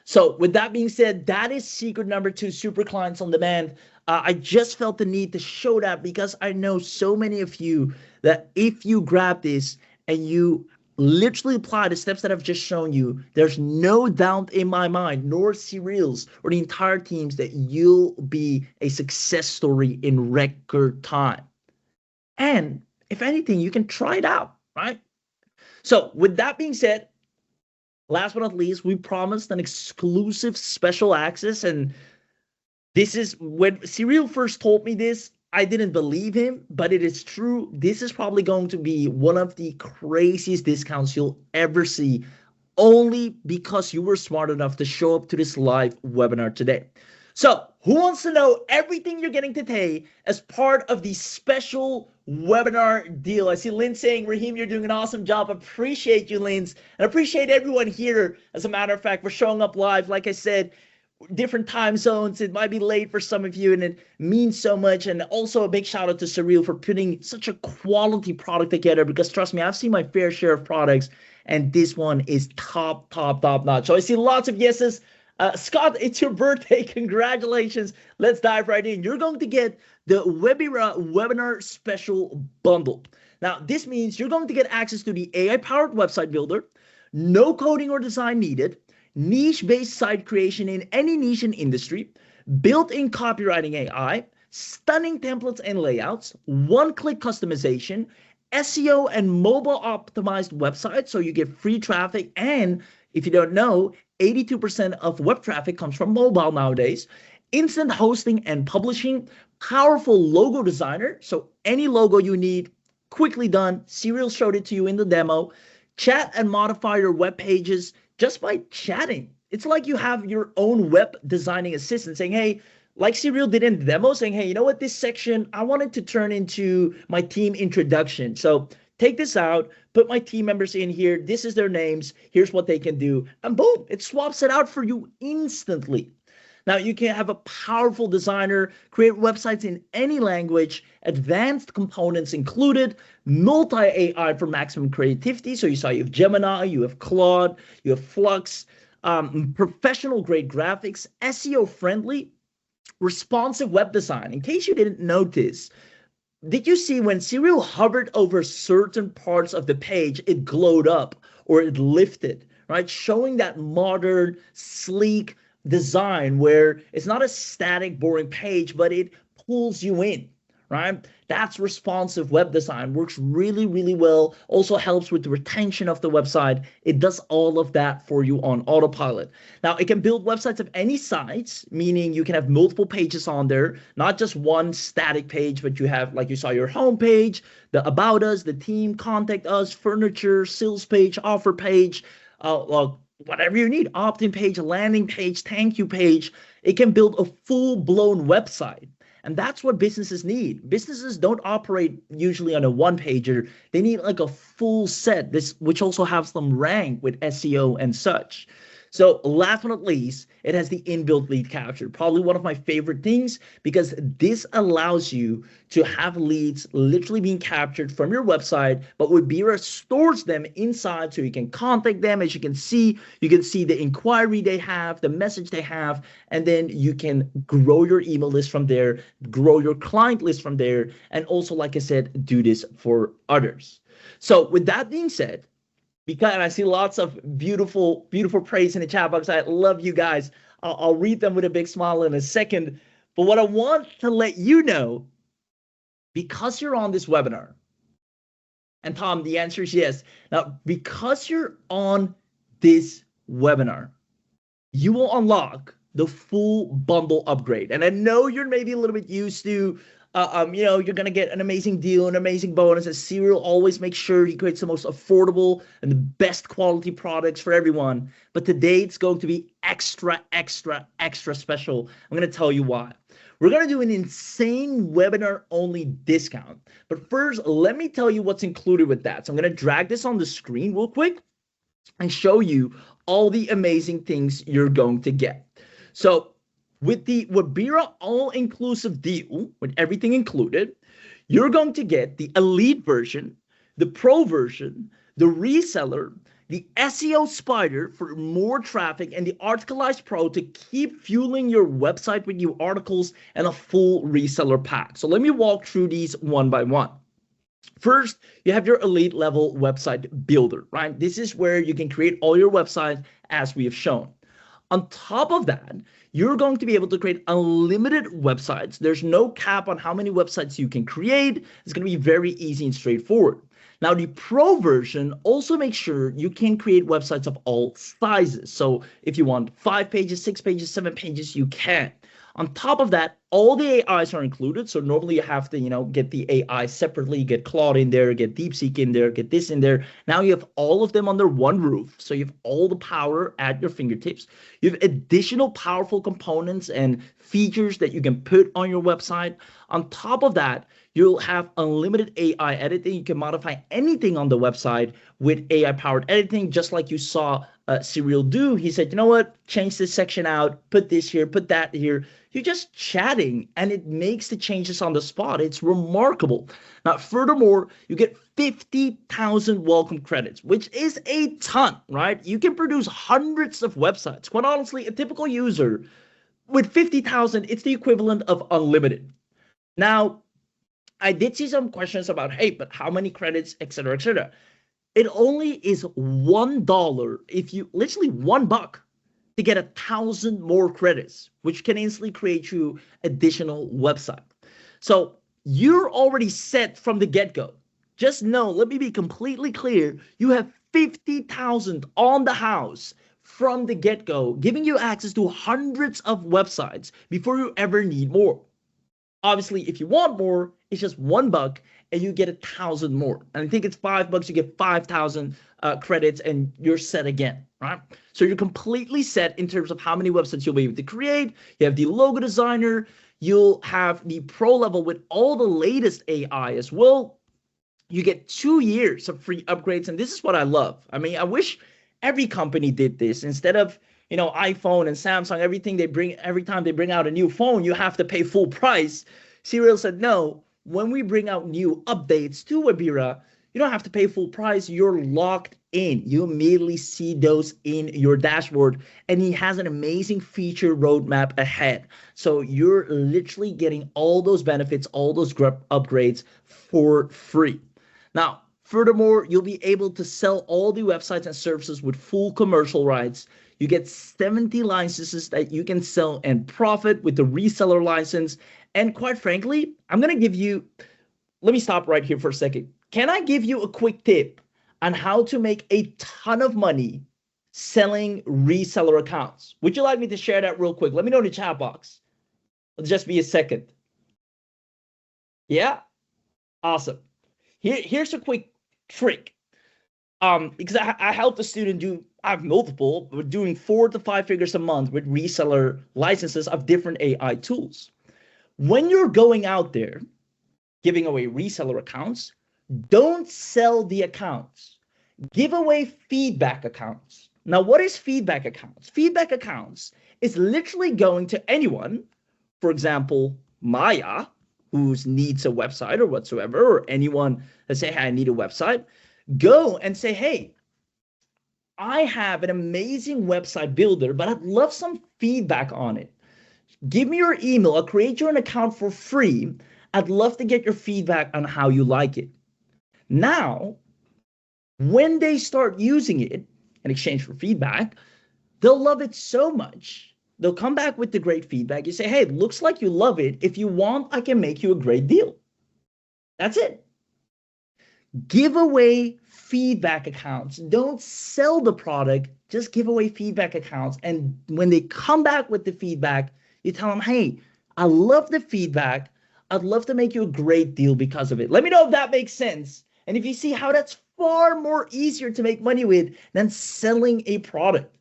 So with that being said, that is secret number 2, super clients on demand. I just felt the need to show that because I know so many of you that if you grab this and you literally apply the steps that I've just shown you, there's no doubt in my mind, nor Cyril's or the entire teams, that you'll be a success story in record time. And if anything, you can try it out, right? So with that being said, last but not least, we promised an exclusive special access. And this is when Cyril first told me this, I didn't believe him, but it is true. This is probably going to be one of the craziest discounts you'll ever see, only because you were smart enough to show up to this live webinar today. So who wants to know everything you're getting today as part of the special webinar deal? I see Lynn saying, Raheem, you're doing an awesome job. Appreciate you, Lynn. And appreciate everyone here, as a matter of fact, for showing up live. Like I said, different time zones. It might be late for some of you, and it means so much. And also a big shout out to Cyril for putting such a quality product together, because trust me, I've seen my fair share of products, and this one is top notch. So I see lots of yeses. Scott, it's your birthday. Congratulations. Let's dive right in. You're going to get the Webira Webinar Special Bundle. Now, this means you're going to get access to the AI-powered website builder, no coding or design needed, niche-based site creation in any niche and industry, built-in copywriting AI, stunning templates and layouts, one-click customization, SEO and mobile optimized websites so you get free traffic. And if you don't know, 82% of web traffic comes from mobile nowadays. Instant hosting and publishing, powerful logo designer, so any logo you need, quickly done. Cyril showed it to you in the demo. Chat and modify your web pages just by chatting. It's like you have your own web designing assistant saying, hey, like Cyril did in the demo, saying, hey, you know what, this section, I wanted to turn into my team introduction. So take this out, put my team members in here. This is their names. Here's what they can do. And boom, it swaps it out for you instantly. Now, you can have a powerful designer, create websites in any language, advanced components included, multi-AI for maximum creativity. So you saw you have Gemini, you have Claude, you have Flux, professional grade graphics, SEO friendly, responsive web design. In case you didn't notice, did you see when Cyril hovered over certain parts of the page, it glowed up or it lifted, right? Showing that modern, sleek design where it's not a static, boring page, but it pulls you in, right? That's responsive web design. Works really well. Also helps with the retention of the website. It does all of that for you on autopilot. Now, it can build websites of any size, meaning you can have multiple pages on there, not just one static page, but you have, like you saw, your home page, the About Us, the team, Contact Us, furniture, sales page, offer page, whatever you need, opt-in page, landing page, thank you page. It can build a full-blown website. And that's what businesses need. Businesses don't operate usually on a one-pager. They need like a full set, which also has them rank with SEO and such. So last but not least, it has the inbuilt lead capture, probably one of my favorite things, because this allows you to have leads literally being captured from your website, but Webira stores them inside so you can contact them. As you can see the inquiry they have, the message they have, and then you can grow your email list from there, grow your client list from there, and also, like I said, do this for others. So with that being said, because I see lots of beautiful praise in the chat box. I love you guys. I'll read them with a big smile in a second. But what I want to let you know, because you're on this webinar, and Tom, the answer is yes. Now, because you're on this webinar, you will unlock the full bundle upgrade. And I know you're maybe a little bit used to you're going to get an amazing deal, an amazing bonus. As Cyril always makes sure he creates the most affordable and the best quality products for everyone. But today it's going to be extra special. I'm going to tell you why. We're going to do an insane webinar only discount. But first, let me tell you what's included with that. So I'm going to drag this on the screen real quick and show you all the amazing things you're going to get. So with the Webira all-inclusive deal, with everything included, you're going to get the elite version, the pro version, the reseller, the SEO Spider for more traffic, and the Articleize Pro to keep fueling your website with new articles, and a full reseller pack. So let me walk through these one by one. First, you have your elite level website builder, right? This is where you can create all your websites as we have shown. On top of that, you're going to be able to create unlimited websites. There's no cap on how many websites you can create. It's going to be very easy and straightforward. Now, the pro version also makes sure you can create websites of all sizes. So if you want 5 pages, 6 pages, 7 pages, you can. On top of that, all the AIs are included. So normally you have to, get the AI separately, get Claude in there, get DeepSeek in there, get this in there. Now you have all of them under one roof. So you have all the power at your fingertips. You have additional powerful components and features that you can put on your website. On top of that, you'll have unlimited AI editing. You can modify anything on the website with AI-powered editing, just like you saw Cyril do. He said, you know what, change this section out, put this here, put that here. You're just chatting, and it makes the changes on the spot. It's remarkable. Now, furthermore, you get 50,000 welcome credits, which is a ton, right? You can produce hundreds of websites. Quite honestly, a typical user with 50,000, it's the equivalent of unlimited. Now, I did see some questions about, hey, but how many credits, et cetera, et cetera. It only is $1 if you literally $1 to get 1,000 more credits, which can instantly create you additional website. So you're already set from the get-go. Just know, let me be completely clear, you have 50,000 on the house from the get-go, giving you access to hundreds of websites before you ever need more. Obviously, if you want more, it's just $1 and you get 1,000 more. And I think it's $5, you get 5,000 credits and you're set again, right? So you're completely set in terms of how many websites you'll be able to create. You have the logo designer, you'll have the pro level with all the latest AI as well. You get 2 years of free upgrades, and this is what I love. I mean, I wish every company did this. Instead of iPhone and Samsung, every time they bring out a new phone, you have to pay full price. Cyril said, no, when we bring out new updates to Webira, you don't have to pay full price. You're locked in. You immediately see those in your dashboard, and he has an amazing feature roadmap ahead. So you're literally getting all those benefits, all those upgrades for free. Now, furthermore, you'll be able to sell all the websites and services with full commercial rights. You get 70 licenses that you can sell and profit with the reseller license. And quite frankly, I'm going to give you, let me stop right here for a second. Can I give you a quick tip on how to make a ton of money selling reseller accounts? Would you like me to share that real quick? Let me know in the chat box. It'll just be a second. Yeah? Awesome. Here's a quick trick. Because I helped a student I have multiple, but doing 4 to 5 figures a month with reseller licenses of different AI tools. When you're going out there giving away reseller accounts, don't sell the accounts. Give away feedback accounts. Now, what is feedback accounts? Feedback accounts is literally going to anyone, for example, Maya, who needs a website or whatsoever, or anyone that say, hey, I need a website, go and say, hey, I have an amazing website builder, but I'd love some feedback on it. Give me your email. I'll create you an account for free. I'd love to get your feedback on how you like it. Now, when they start using it in exchange for feedback, they'll love it so much. They'll come back with the great feedback. You say, hey, it looks like you love it. If you want, I can make you a great deal. That's it. Give away feedback accounts. Don't sell the product, just give away feedback accounts. And when they come back with the feedback, you tell them, hey, I love the feedback. I'd love to make you a great deal because of it. Let me know if that makes sense. And if you see how that's far more easier to make money with than selling a product.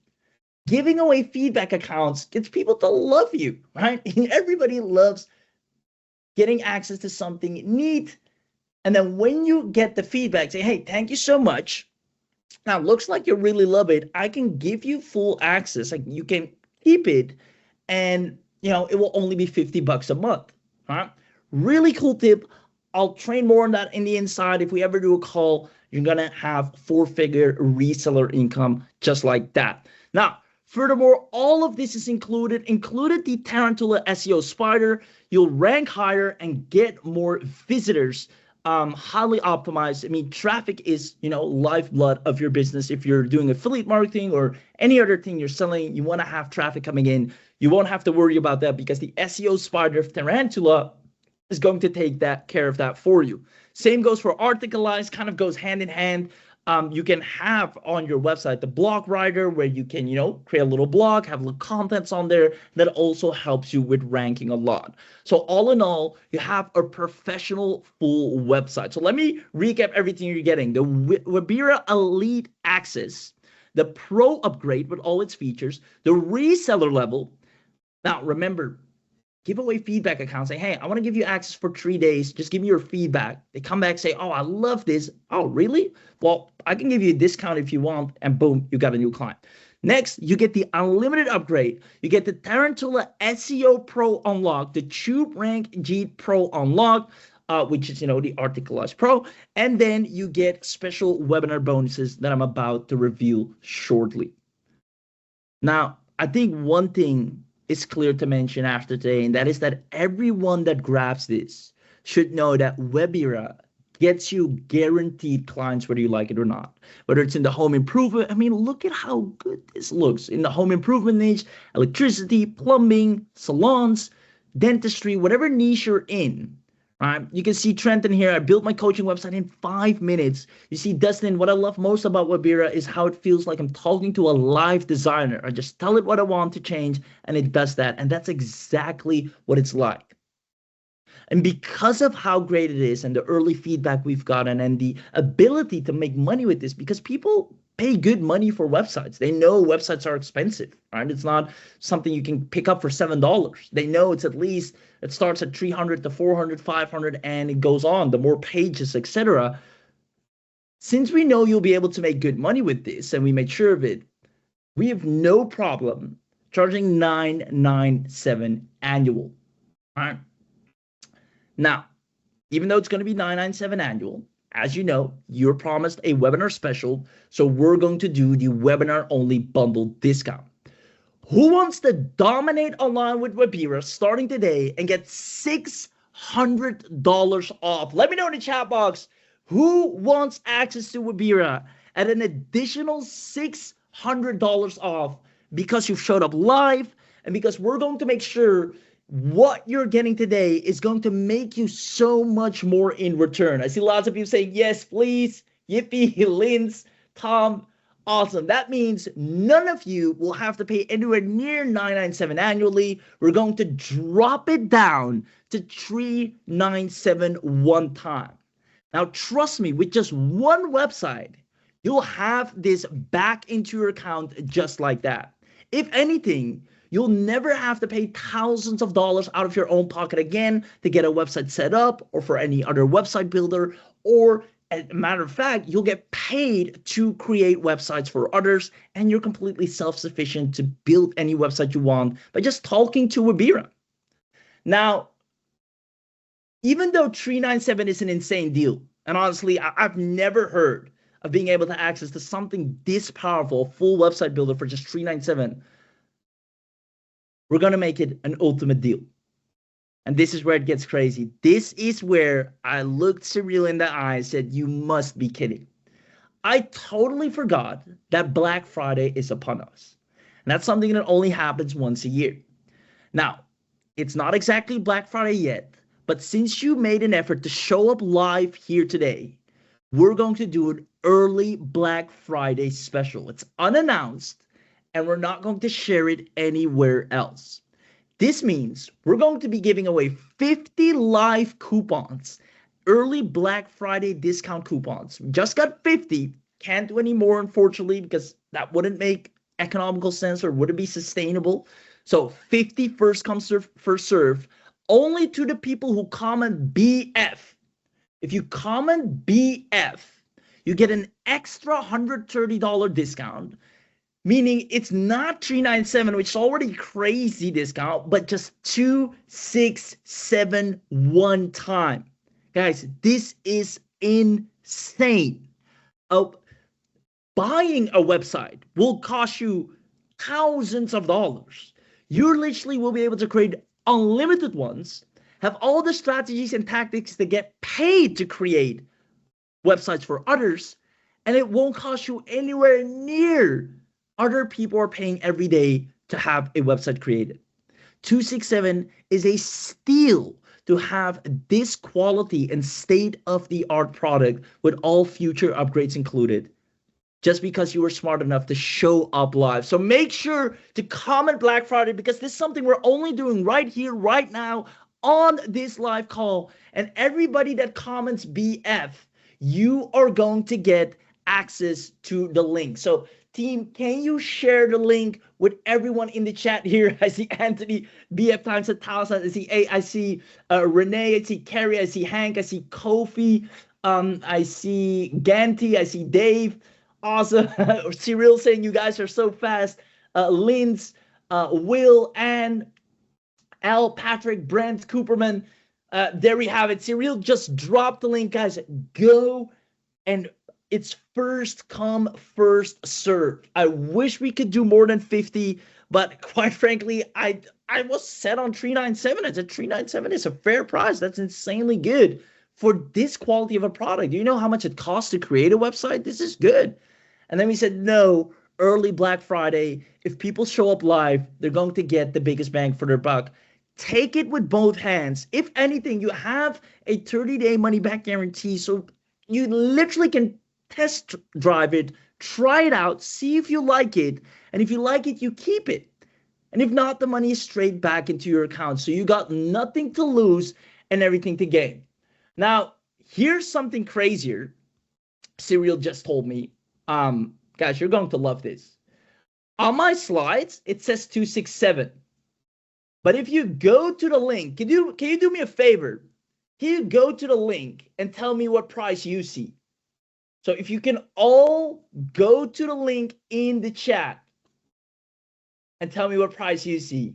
Giving away feedback accounts gets people to love you, right? Everybody loves getting access to something neat. And then when you get the feedback, say, hey, thank you so much. Now, looks like you really love it. I can give you full access. Like, you can keep it, and it will only be $50 a month. Right? Really cool tip. I'll train more on that in the inside. If we ever do a call, you're gonna have 4-figure reseller income just like that. Now, furthermore, all of this is included the Tarantula SEO Spider. You'll rank higher and get more visitors. Highly optimized. I mean, traffic is, lifeblood of your business. If you're doing affiliate marketing or any other thing you're selling, you want to have traffic coming in. You won't have to worry about that because the SEO Spider of Tarantula is going to take care of that for you. Same goes for Articleize, kind of goes hand in hand. You can have on your website the blog writer where you can, create a little blog, have little contents on there that also helps you with ranking a lot. So all in all, you have a professional full website. So let me recap everything you're getting. The Webira Elite Access, the Pro upgrade with all its features, the reseller level. Now, remember, give away feedback accounts. Say, hey, I want to give you access for 3 days. Just give me your feedback. They come back, say, oh, I love this. Oh, really? Well, I can give you a discount if you want. And boom, you got a new client. Next, you get the unlimited upgrade. You get the Tarantula SEO Pro Unlock, the TubeRank Pro Unlock, which is, the Articleize Pro. And then you get special webinar bonuses that I'm about to reveal shortly. Now, I think one thing is clear to mention after today, and that is that everyone that grabs this should know that Webira gets you guaranteed clients whether you like it or not. Whether it's in the home improvement, I mean, look at how good this looks. In the home improvement niche, electricity, plumbing, salons, dentistry, whatever niche you're in, right? You can see Trenton here. I built my coaching website in 5 minutes. You see Dustin, what I love most about Webira is how it feels like I'm talking to a live designer. I just tell it what I want to change and it does that. And that's exactly what it's like. And because of how great it is and the early feedback we've gotten and the ability to make money with this, because people pay good money for websites. They know websites are expensive, right? It's not something you can pick up for $7. They know it's it starts at 300 to 400, 500, and it goes on. The more pages, etc. Since we know you'll be able to make good money with this, and we made sure of it, we have no problem charging $997 annual. All right. Now, even though it's going to be $997 annual, as you know, you're promised a webinar special, so we're going to do the webinar-only bundle discount. Who wants to dominate online with Webira starting today and get $600 off? Let me know in the chat box who wants access to Webira at an additional $600 off because you've showed up live and because we're going to make sure what you're getting today is going to make you so much more in return. I see lots of people saying, yes, please. Yippee, Linz, Tom. Awesome. That means none of you will have to pay anywhere near $997 annually. We're going to drop it down to $397 one time. Now, trust me, with just one website, you'll have this back into your account just like that. If anything, you'll never have to pay thousands of dollars out of your own pocket again to get a website set up or for any other website builder, or as a matter of fact, you'll get paid to create websites for others, and you're completely self-sufficient to build any website you want by just talking to Webira. Now, even though $397 is an insane deal, and honestly, I've never heard of being able to access to something this powerful, full website builder for just $397, we're going to make it an ultimate deal. And this is where it gets crazy. This is where I looked Cyril in the eye and said, you must be kidding. I totally forgot that Black Friday is upon us. And that's something that only happens once a year. Now, it's not exactly Black Friday yet, but since you made an effort to show up live here today, we're going to do an early Black Friday special. It's unannounced, and we're not going to share it anywhere else. This means we're going to be giving away 50 live coupons, early Black Friday discount coupons. We just got 50. Can't do any more, unfortunately, because that wouldn't make economical sense, or would it be sustainable? So 50 first come, first serve, only to the people who comment BF. If you comment BF, you get an extra $130 discount, meaning it's not 397, which is already crazy discount, but just 267 one time. Guys, this is insane. Buying a website will cost you thousands of dollars. You literally will be able to create unlimited ones, have all the strategies and tactics that get paid to create websites for others, and it won't cost you anywhere near other people are paying every day to have a website created. 267 is a steal to have this quality and state-of-the-art product with all future upgrades included, just because you were smart enough to show up live. So make sure to comment Black Friday, because this is something we're only doing right here, right now, on this live call. And everybody that comments BF, you are going to get access to the link. So team, can you share the link with everyone in the chat here? I see Anthony, BF times 1,000. I see A, I see Renee, I see Carrie, I see Hank, I see Kofi, I see Ganti, I see Dave. Awesome. Cyril saying you guys are so fast. Linz, Will, Ann, Al, Patrick, Brent, Cooperman. There we have it. Cyril just dropped the link, guys. Go, and it's first come, first serve. I wish we could do more than 50, but quite frankly, I was set on 397. I said 397 is a fair price. That's insanely good for this quality of a product. Do you know how much it costs to create a website? This is good. And then we said, no, early Black Friday. If people show up live, they're going to get the biggest bang for their buck. Take it with both hands. If anything, you have a 30-day money-back guarantee, so you literally can test drive it, try it out, see if you like it. And if you like it, you keep it. And if not, the money is straight back into your account. So you got nothing to lose and everything to gain. Now, here's something crazier. Cyril just told me. Guys, you're going to love this. On my slides, it says 267. But if you go to the link, can you do me a favor? Can you go to the link and tell me what price you see? So if you can all go to the link in the chat and tell me what price you see.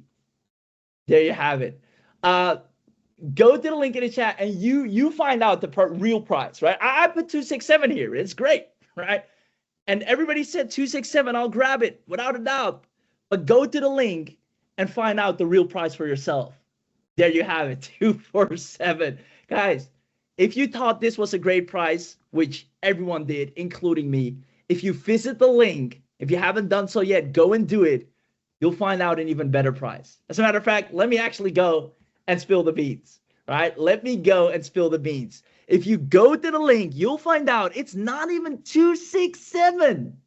There you have it. Go to the link in the chat and you find out the real price, right? I put 267 here. It's great, right? And everybody said 267, I'll grab it without a doubt. But go to the link and find out the real price for yourself. There you have it, 247. Guys, if you thought this was a great price, which everyone did, including me, if you visit the link, if you haven't done so yet, go and do it. You'll find out an even better price. As a matter of fact, let me actually go and spill the beans, right? Let me go and spill the beans. If you go to the link, you'll find out it's not even 267.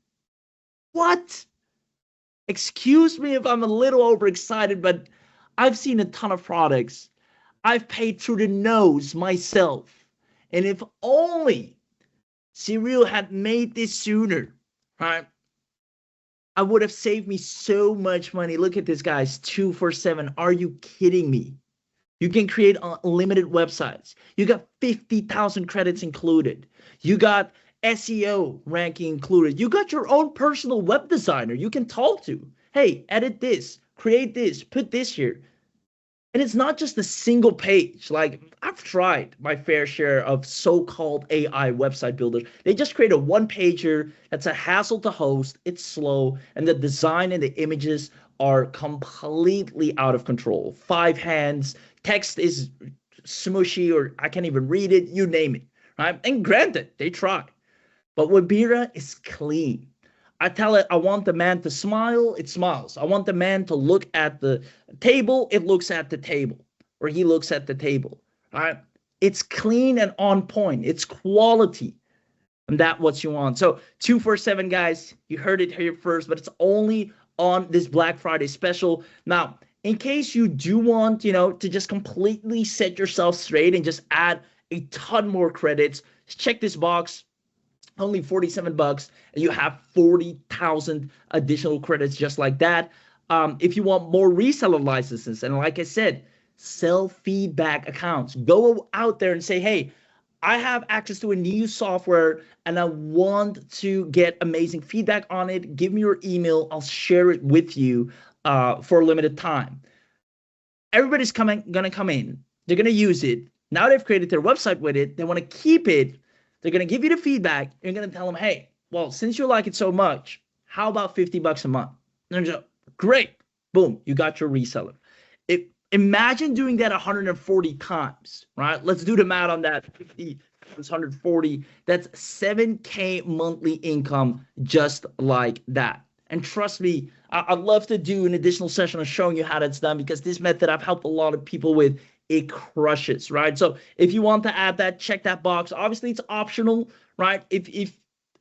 What? Excuse me if I'm a little overexcited, but I've seen a ton of products. I've paid through the nose myself. And if only Cyril had made this sooner, right? I would have saved me so much money. Look at this, guys, 247. Are you kidding me? You can create unlimited websites. You got 50,000 credits included. You got SEO ranking included. You got your own personal web designer you can talk to. Hey, edit this, create this, put this here. And it's not just a single page. Like, I've tried my fair share of so-called AI website builders. They just create a one-pager that's a hassle to host. It's slow. And the design and the images are completely out of control. 5 hands. Text is smushy, or I can't even read it. You name it. Right? And granted, they try. But Webira is clean. I tell it, I want the man to smile, it smiles. I want the man to look at the table, it looks at the table. Or he looks at the table. All right? It's clean and on point. It's quality. And that's what you want. So 247, guys, you heard it here first, but it's only on this Black Friday special. Now, in case you do want, to just completely set yourself straight and just add a ton more credits, check this box. only 47 bucks, and you have 40,000 additional credits just like that. If you want more reseller licenses, and like I said, sell feedback accounts, go out there and say, hey, I have access to a new software and I want to get amazing feedback on it. Give me your email. I'll share it with you for a limited time. Everybody's gonna come in. They're gonna use it. Now they've created their website with it. They want to keep it. They're gonna give you the feedback. You're gonna tell them, hey, well, since you like it so much, how about 50 bucks a month? And they're just, great. Boom, you got your reseller. Imagine doing that 140 times, right? Let's do the math on that. 50 times 140. That's 7K monthly income just like that. And trust me, I'd love to do an additional session on showing you how that's done, because this method I've helped a lot of people with. It crushes, right? So if you want to add that, check that box. Obviously, it's optional, right? If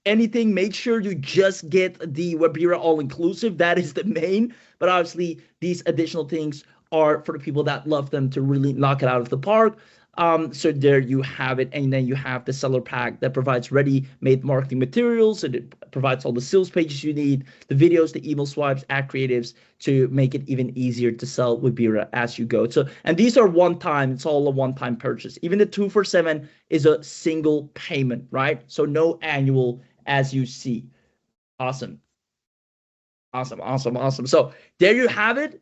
anything, make sure you just get the Webira all-inclusive. That is the main. But obviously, these additional things are for the people that love them to really knock it out of the park. So there you have it. And then you have the seller pack that provides ready-made marketing materials, and it provides all the sales pages you need, the videos, the email swipes, ad creatives to make it even easier to sell Webira as you go. So, and these are one-time, it's all a one-time purchase. Even the 247 is a single payment, right? So no annual, as you see. Awesome. Awesome. So there you have it.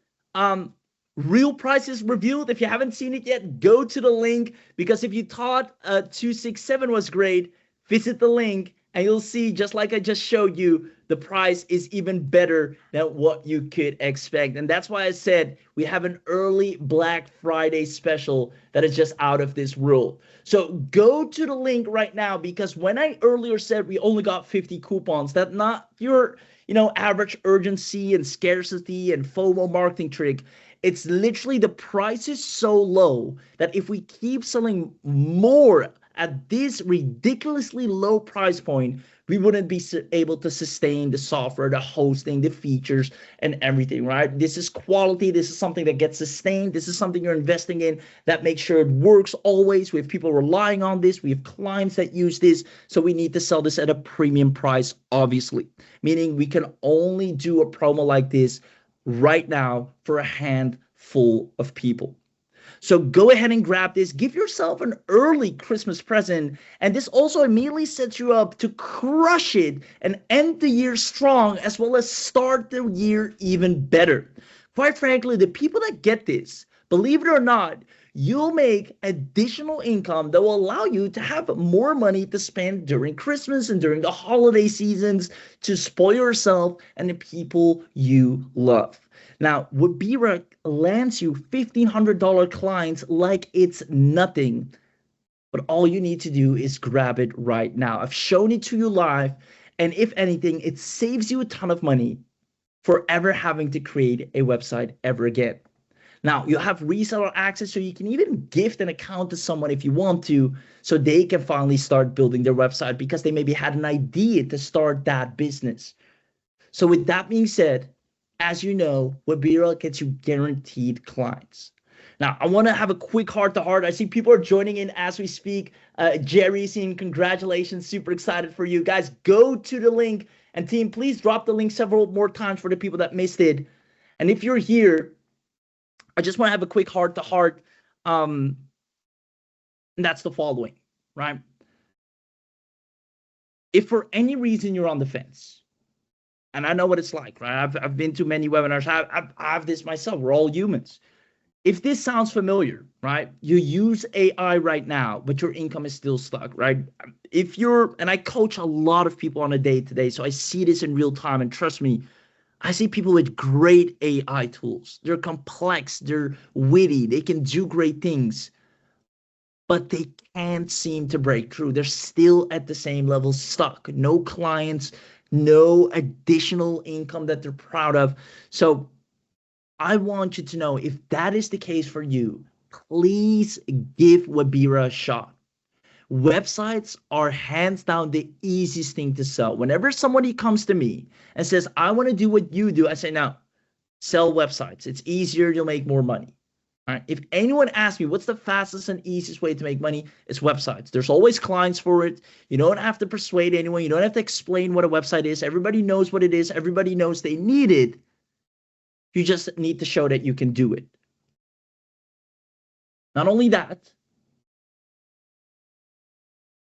Real prices revealed. If you haven't seen it yet, go to the link, because if you thought 267 was great, visit the link and you'll see, just like I just showed you, the price is even better than what you could expect. And that's why I said we have an early Black Friday special that is just out of this world. So go to the link right now, because when I earlier said we only got 50 coupons, that's not your average urgency and scarcity and FOMO marketing trick. It's literally the price is so low that if we keep selling more at this ridiculously low price point, we wouldn't be able to sustain the software, the hosting, the features, and everything, right? This is quality. This is something that gets sustained. This is something you're investing in that makes sure it works always. We have people relying on this. We have clients that use this. So we need to sell this at a premium price, obviously, meaning we can only do a promo like this right now for a handful of people. So go ahead and grab this. Give yourself an early Christmas present. And this also immediately sets you up to crush it and end the year strong, as well as start the year even better. Quite frankly, the people that get this, believe it or not, you'll make additional income that will allow you to have more money to spend during Christmas and during the holiday seasons to spoil yourself and the people you love. Now, Webira lands you $1,500 clients like it's nothing, but all you need to do is grab it right now. I've shown it to you live, and if anything, it saves you a ton of money for ever having to create a website ever again. Now, you'll have reseller access, so you can even gift an account to someone if you want to, so they can finally start building their website because they maybe had an idea to start that business. So with that being said, as you know, Webira gets you guaranteed clients. Now, I want to have a quick heart-to-heart. I see people are joining in as we speak. Jerry, saying congratulations, super excited for you. Guys, go to the link, and team, please drop the link several more times for the people that missed it. And if you're here, I just want to have a quick heart-to-heart. And that's the following, right? If for any reason you're on the fence, and I know what it's like, right? I've been to many webinars. I have this myself. We're all humans. If this sounds familiar, right? You use AI right now, but your income is still stuck, right? If you're, and I coach a lot of people on a day-to-day, so I see this in real time, and trust me, I see people with great AI tools. They're complex, they're witty, they can do great things, but they can't seem to break through. They're still at the same level, stuck. No clients, no additional income that they're proud of. So I want you to know, if that is the case for you, please give Webira a shot. Websites are hands down the easiest thing to sell. Whenever somebody comes to me and says, I want to do what you do, I say, no, sell websites. It's easier, you'll make more money. Right? If anyone asks me what's the fastest and easiest way to make money, it's websites. There's always clients for it. You don't have to persuade anyone. You don't have to explain what a website is. Everybody knows what it is. Everybody knows they need it. You just need to show that you can do it. Not only that,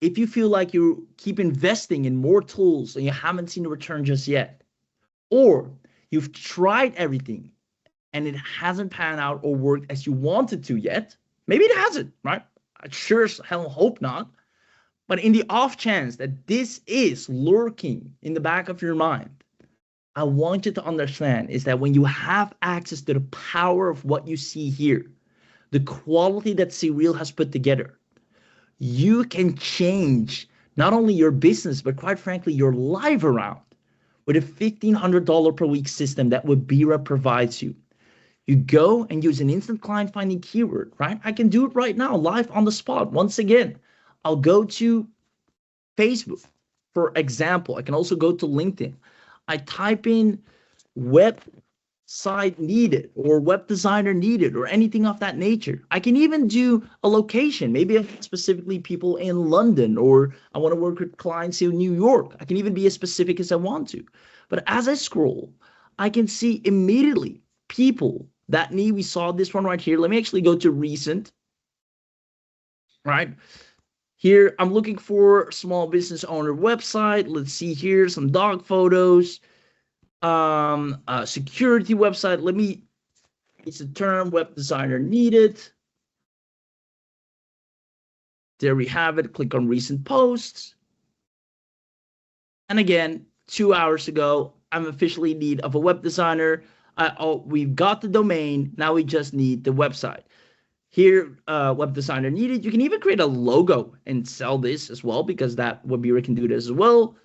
if you feel like you keep investing in more tools and you haven't seen the return just yet, or you've tried everything and it hasn't panned out or worked as you wanted to yet, maybe it hasn't, right? I sure as hell hope not. But in the off chance that this is lurking in the back of your mind, I want you to understand is that when you have access to the power of what you see here, the quality that Cyril has put together, you can change not only your business, but quite frankly, your life around with a $1,500 per week system that Webira provides you. You go and use an instant client finding keyword, right? I can do it right now, live on the spot. Once again, I'll go to Facebook, for example. I can also go to LinkedIn. I type in website needed or web designer needed or anything of that nature. I can even do a location. Maybe specifically people in London, or I want to work with clients in New York. I can even be as specific as I want to. But as I scroll, I can see immediately people that need. We saw this one right here. Let me actually go to recent, right? Here, I'm looking for small business owner website. Let's see here, some dog photos, security website. It's a term, web designer needed. There we have it. Click on recent posts. And again, 2 hours ago, I'm officially in need of a web designer. We've got the domain. Now we just need the website. Here, web designer needed. You can even create a logo and sell this as well, because that Webira can do this as well.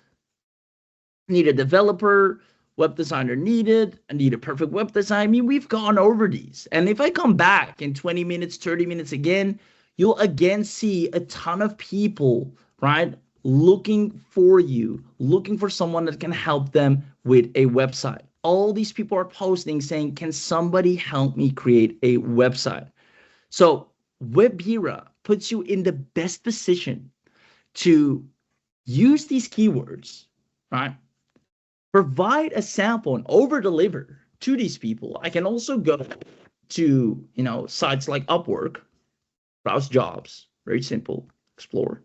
Need a developer, web designer needed. I need a perfect web design. I mean, we've gone over these. And if I come back in 20 minutes, 30 minutes again, you'll again see a ton of people, right, looking for you, looking for someone that can help them with a website. All these people are posting saying, can somebody help me create a website? So Webira puts you in the best position to use these keywords, right? Provide a sample and over deliver to these people. I can also go to, sites like Upwork, browse jobs, very simple, explore.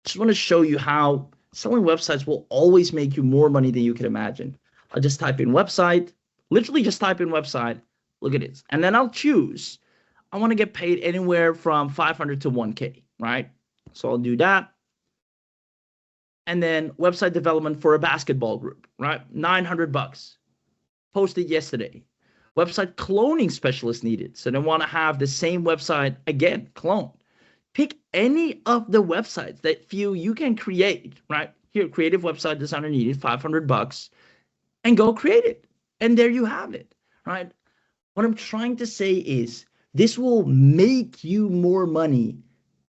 Just want to show you how selling websites will always make you more money than you can imagine. I'll just type in website, literally just type in website. Look at this. And then I'll choose, I want to get paid anywhere from 500 to 1K, right? So I'll do that. And then website development for a basketball group, right? 900 bucks. Posted yesterday. Website cloning specialist needed. So they want to have the same website again, cloned. Pick any of the websites that feel you can create, right? Here, creative website designer needed, 500 bucks, and go create it. And there you have it, right? What I'm trying to say is this will make you more money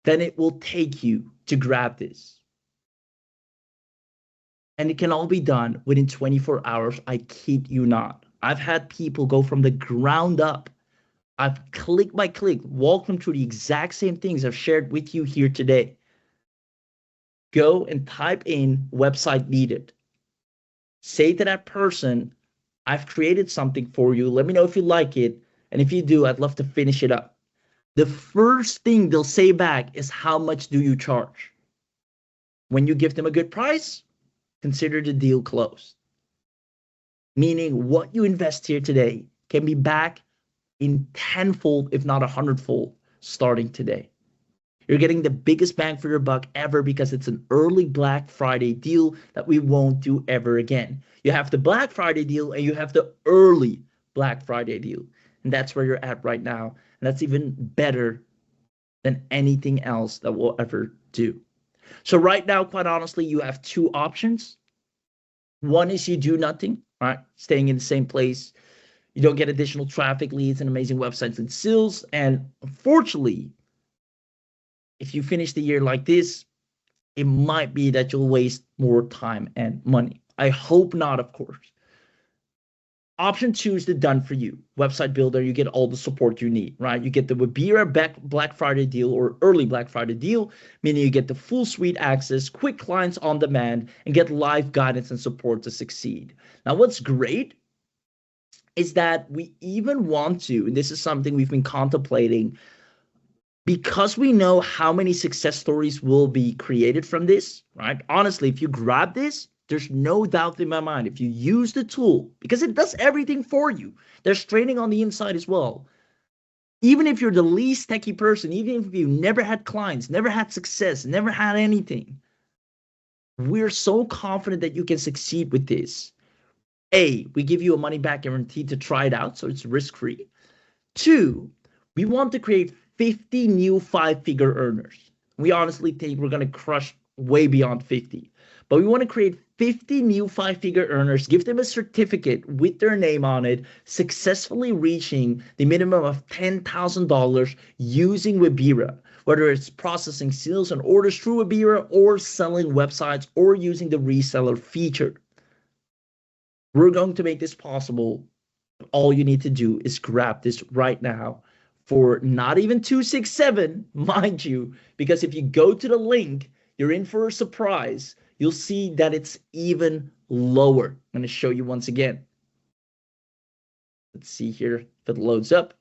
than it will take you to grab this. And it can all be done within 24 hours. I kid you not. I've had people go from the ground up. I've click by click walked them through the exact same things I've shared with you here today. Go and type in website needed. Say to that person, I've created something for you. Let me know if you like it. And if you do, I'd love to finish it up. The first thing they'll say back is, how much do you charge? When you give them a good price, consider the deal closed. Meaning what you invest here today can be back in tenfold, if not 100-fold, starting today. You're getting the biggest bang for your buck ever, because it's an early Black Friday deal that we won't do ever again. You have the Black Friday deal and you have the early Black Friday deal. And that's where you're at right now. And that's even better than anything else that we'll ever do. So right now, quite honestly, you have two options. One is you do nothing, right? Staying in the same place. You don't get additional traffic, leads, and amazing websites and sales. And unfortunately, if you finish the year like this, it might be that you'll waste more time and money. I hope not, of course. Option 2 is the done for you website builder. You get all the support you need, right? You get the Webira Black Friday deal or early Black Friday deal, meaning you get the full suite access, quick clients on demand, and get live guidance and support to succeed. Now, what's great is that we even want to, and this is something we've been contemplating, because we know how many success stories will be created from this, right? Honestly, if you grab this, there's no doubt in my mind, if you use the tool, because it does everything for you, there's training on the inside as well. Even if you're the least techie person, even if you never had clients, never had success, never had anything, we're so confident that you can succeed with this. A, we give you a money back guarantee to try it out, so it's risk-free. 2, we want to create 50 new 5-figure earners. We honestly think we're going to crush way beyond 50. But we want to create 50 new 5-figure earners, give them a certificate with their name on it, successfully reaching the minimum of $10,000 using Webira, whether it's processing sales and orders through Webira or selling websites or using the reseller feature. We're going to make this possible. All you need to do is grab this right now for not even 267, mind you, because if you go to the link, you're in for a surprise. You'll see that it's even lower. I'm going to show you once again. Let's see here if it loads up.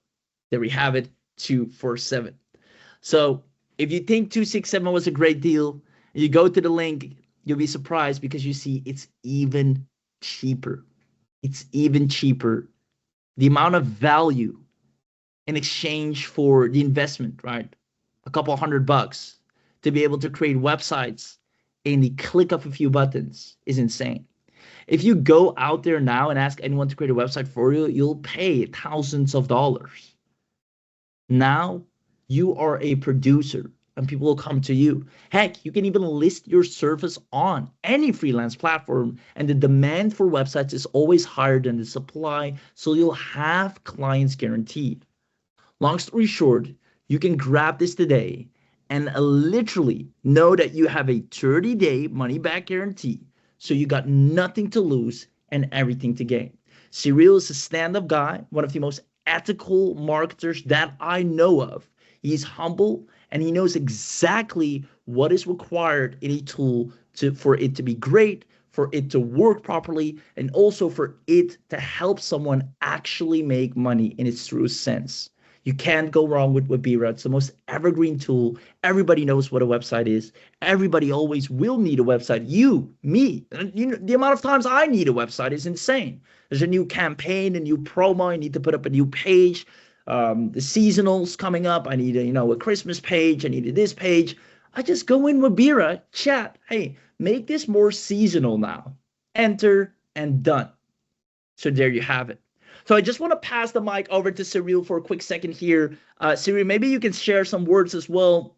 There we have it, 247. So if you think 267 was a great deal, you go to the link, you'll be surprised because you see it's even cheaper. It's even cheaper. The amount of value in exchange for the investment, right? A couple $100 to be able to create websites in the click of a few buttons is insane. If you go out there now and ask anyone to create a website for you, you'll pay thousands of dollars. Now you are a producer and people will come to you. Heck, you can even list your service on any freelance platform, and the demand for websites is always higher than the supply, so you'll have clients guaranteed. Long story short, you can grab this today and literally know that you have a 30-day money-back guarantee, so you got nothing to lose and everything to gain. Cyril is a stand-up guy, one of the most ethical marketers that I know of. He's humble and he knows exactly what is required in a tool for it to be great, for it to work properly, and also for it to help someone actually make money in its truest sense. You can't go wrong with Webira. It's the most evergreen tool. Everybody knows what a website is. Everybody always will need a website. You, me, you know, the amount of times I need a website is insane. There's a new campaign, a new promo. I need to put up a new page. The seasonals coming up. I need a Christmas page. I needed this page. I just go in Webira, chat. Hey, make this more seasonal now. Enter and done. So there you have it. So I just want to pass the mic over to Cyril for a quick second here. Cyril, maybe you can share some words as well.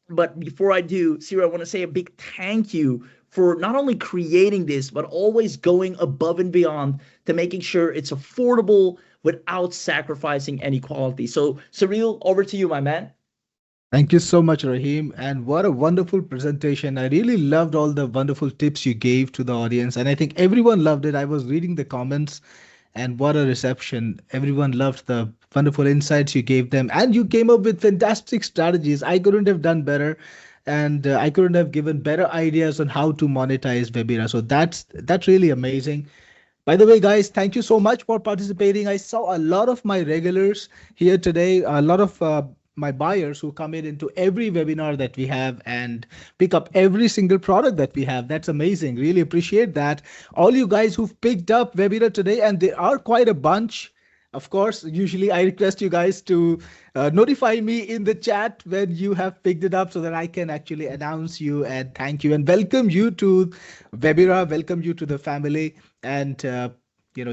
But before I do, Cyril, I want to say a big thank you for not only creating this, but always going above and beyond to making sure it's affordable without sacrificing any quality. So Cyril, over to you, my man. Thank you so much, Raheem. And what a wonderful presentation. I really loved all the wonderful tips you gave to the audience. And I think everyone loved it. I was reading the comments and what a reception. Everyone loved the wonderful insights you gave them. And you came up with fantastic strategies. I couldn't have done better. And I couldn't have given better ideas on how to monetize Webira. So that's really amazing. By the way, guys, thank you so much for participating. I saw a lot of my regulars here today, a lot of my buyers who come in into every webinar that we have and pick up every single product that we have. That's amazing. Really appreciate that. All you guys who've picked up Webira today, and there are quite a bunch. Of course, usually I request you guys to notify me in the chat when you have picked it up so that I can actually announce you and thank you and welcome you to Webira, welcome you to the family, and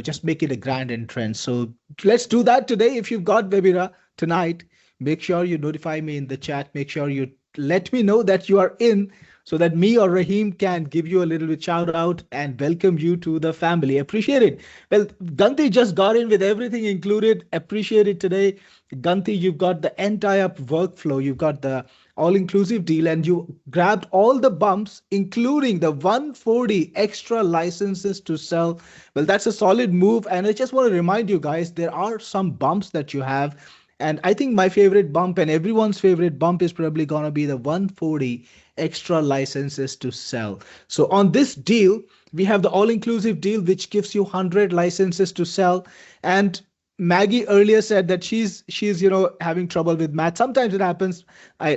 just make it a grand entrance. So let's do that today. If you've got Webira tonight, make sure you notify me in the chat. Make sure you let me know that you are in so that me or Rahim can give you a little bit shout out and welcome you to the family. Appreciate it. Well, Ganti just got in with everything included. Appreciate it today. Ganti, you've got the entire workflow. You've got the all-inclusive deal, and you grabbed all the bumps, including the 140 extra licenses to sell. Well, that's a solid move. And I just want to remind you guys, there are some bumps that you have. And I think my favorite bump and everyone's favorite bump is probably going to be the 140 extra licenses to sell. So on this deal, we have the all-inclusive deal, which gives you 100 licenses to sell. And Maggie earlier said that she's having trouble with math. Sometimes it happens. I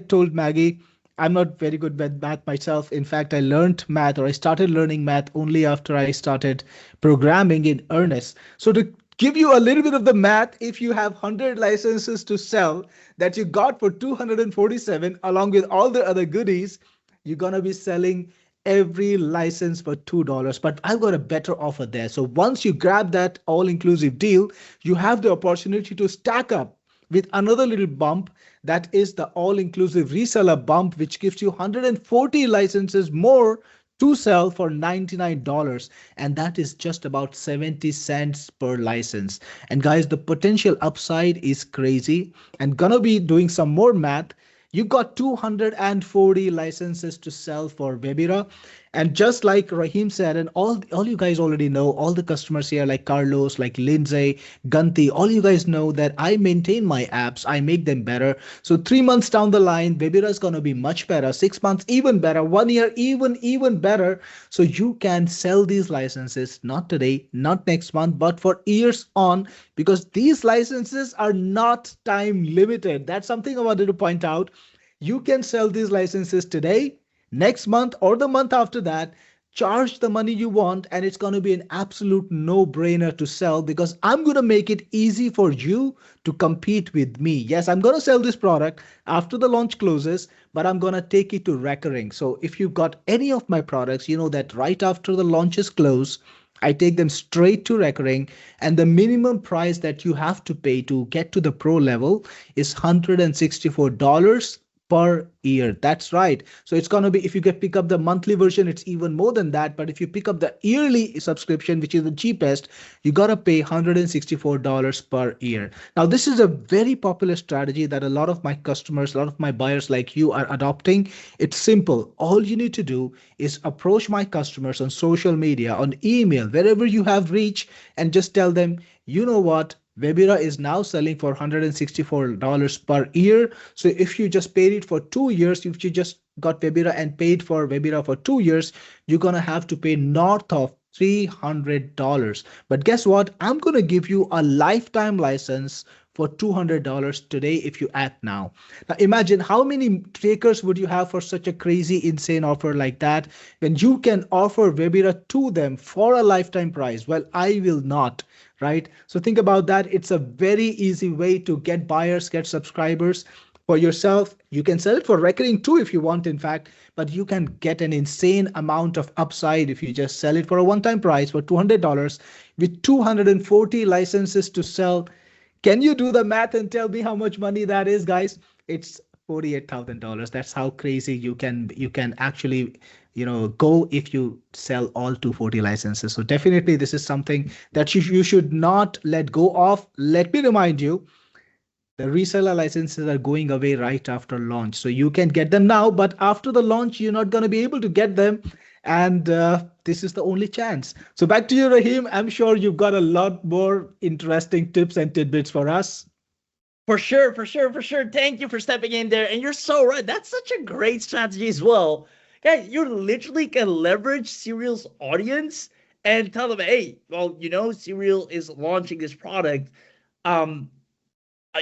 told Maggie, I'm not very good with math myself. In fact, I learned math, or I started learning math only after I started programming in earnest. So to give you a little bit of the math, if you have 100 licenses to sell that you got for 247 along with all the other goodies, you're going to be selling every license for $2. But I've got a better offer there. So once you grab that all-inclusive deal, you have the opportunity to stack up with another little bump. That is the all-inclusive reseller bump, which gives you 140 licenses more to sell for $99, and that is just about 70 cents per license. And guys, the potential upside is crazy. And gonna be doing some more math. You got 240 licenses to sell for Webira. And just like Rahim said, and all you guys already know, all the customers here like Carlos, like Lindsay, Ganti, all you guys know that I maintain my apps, I make them better. So 3 months down the line, Webira is going to be much better, 6 months even better, 1 year even better. So you can sell these licenses, not today, not next month, but for years on, because these licenses are not time limited. That's something I wanted to point out. You can sell these licenses today, next month, or the month after that. Charge the money you want, and it's going to be an absolute no-brainer to sell, because I'm going to make it easy for you to compete with me. Yes, I'm going to sell this product after the launch closes, but I'm going to take it to recurring. So if you've got any of my products, you know that right after the launches close, I take them straight to recurring, and the minimum price that you have to pay to get to the pro level is $164 per year. That's right. So it's going to be, if you pick up the monthly version, it's even more than that. But if you pick up the yearly subscription, which is the cheapest, you got to pay $164 per year. Now, this is a very popular strategy that a lot of my customers, a lot of my buyers like you are adopting. It's simple. All you need to do is approach my customers on social media, on email, wherever you have reach, and just tell them, you know what? Webira is now selling for $164 per year. So if you just paid it for 2 years, if you just got Webira and paid for Webira for 2 years, you're going to have to pay north of $300. But guess what? I'm going to give you a lifetime license for $200 today if you act now. Now imagine how many takers would you have for such a crazy, insane offer like that, when you can offer Webira to them for a lifetime price. Well, I will not, right? So think about that. It's a very easy way to get buyers, get subscribers for yourself. You can sell it for recurring too if you want, in fact, but you can get an insane amount of upside if you just sell it for a one-time price for $200 with 240 licenses to sell. Can you do the math and tell me how much money that is, guys? It's $48,000. That's how crazy you can actually go if you sell all 240 licenses. So definitely this is something that you should not let go of. Let me remind you, the reseller licenses are going away right after launch. So you can get them now, but after the launch, you're not going to be able to get them. And this is the only chance. So back to you, Rahim. I'm sure you've got a lot more interesting tips and tidbits for us. For sure, for sure, for sure. Thank you for stepping in there. And you're so right. That's such a great strategy as well. Guys, you literally can leverage Cyril's audience and tell them, hey, well, Cyril is launching this product.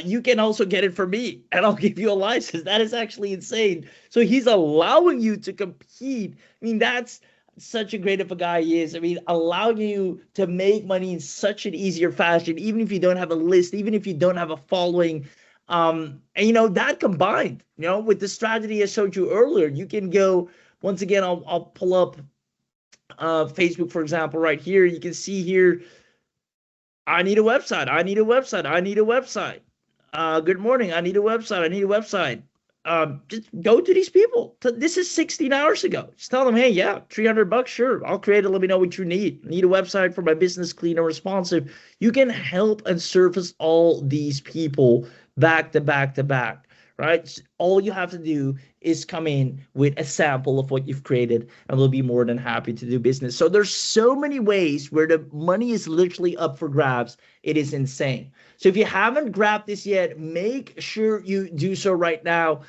You can also get it from me, and I'll give you a license. That is actually insane. So he's allowing you to compete. I mean, that's such a great of a guy he is. I mean, allowing you to make money in such an easier fashion, even if you don't have a list, even if you don't have a following. And that combined, with the strategy I showed you earlier, you can go, once again, I'll pull up Facebook, for example, right here. You can see here, I need a website. I need a website. I need a website. Good morning. I need a website. I need a website. just go to these people. This is 16 hours ago. Just tell them, hey, yeah, $300, sure. I'll create it. Let me know what you need. Need a website for my business, clean and responsive. You can help and service all these people back to back to back, right? All you have to do is come in with a sample of what you've created, and we'll be more than happy to do business. So there's so many ways where the money is literally up for grabs. It is insane. So if you haven't grabbed this yet, make sure you do so right now,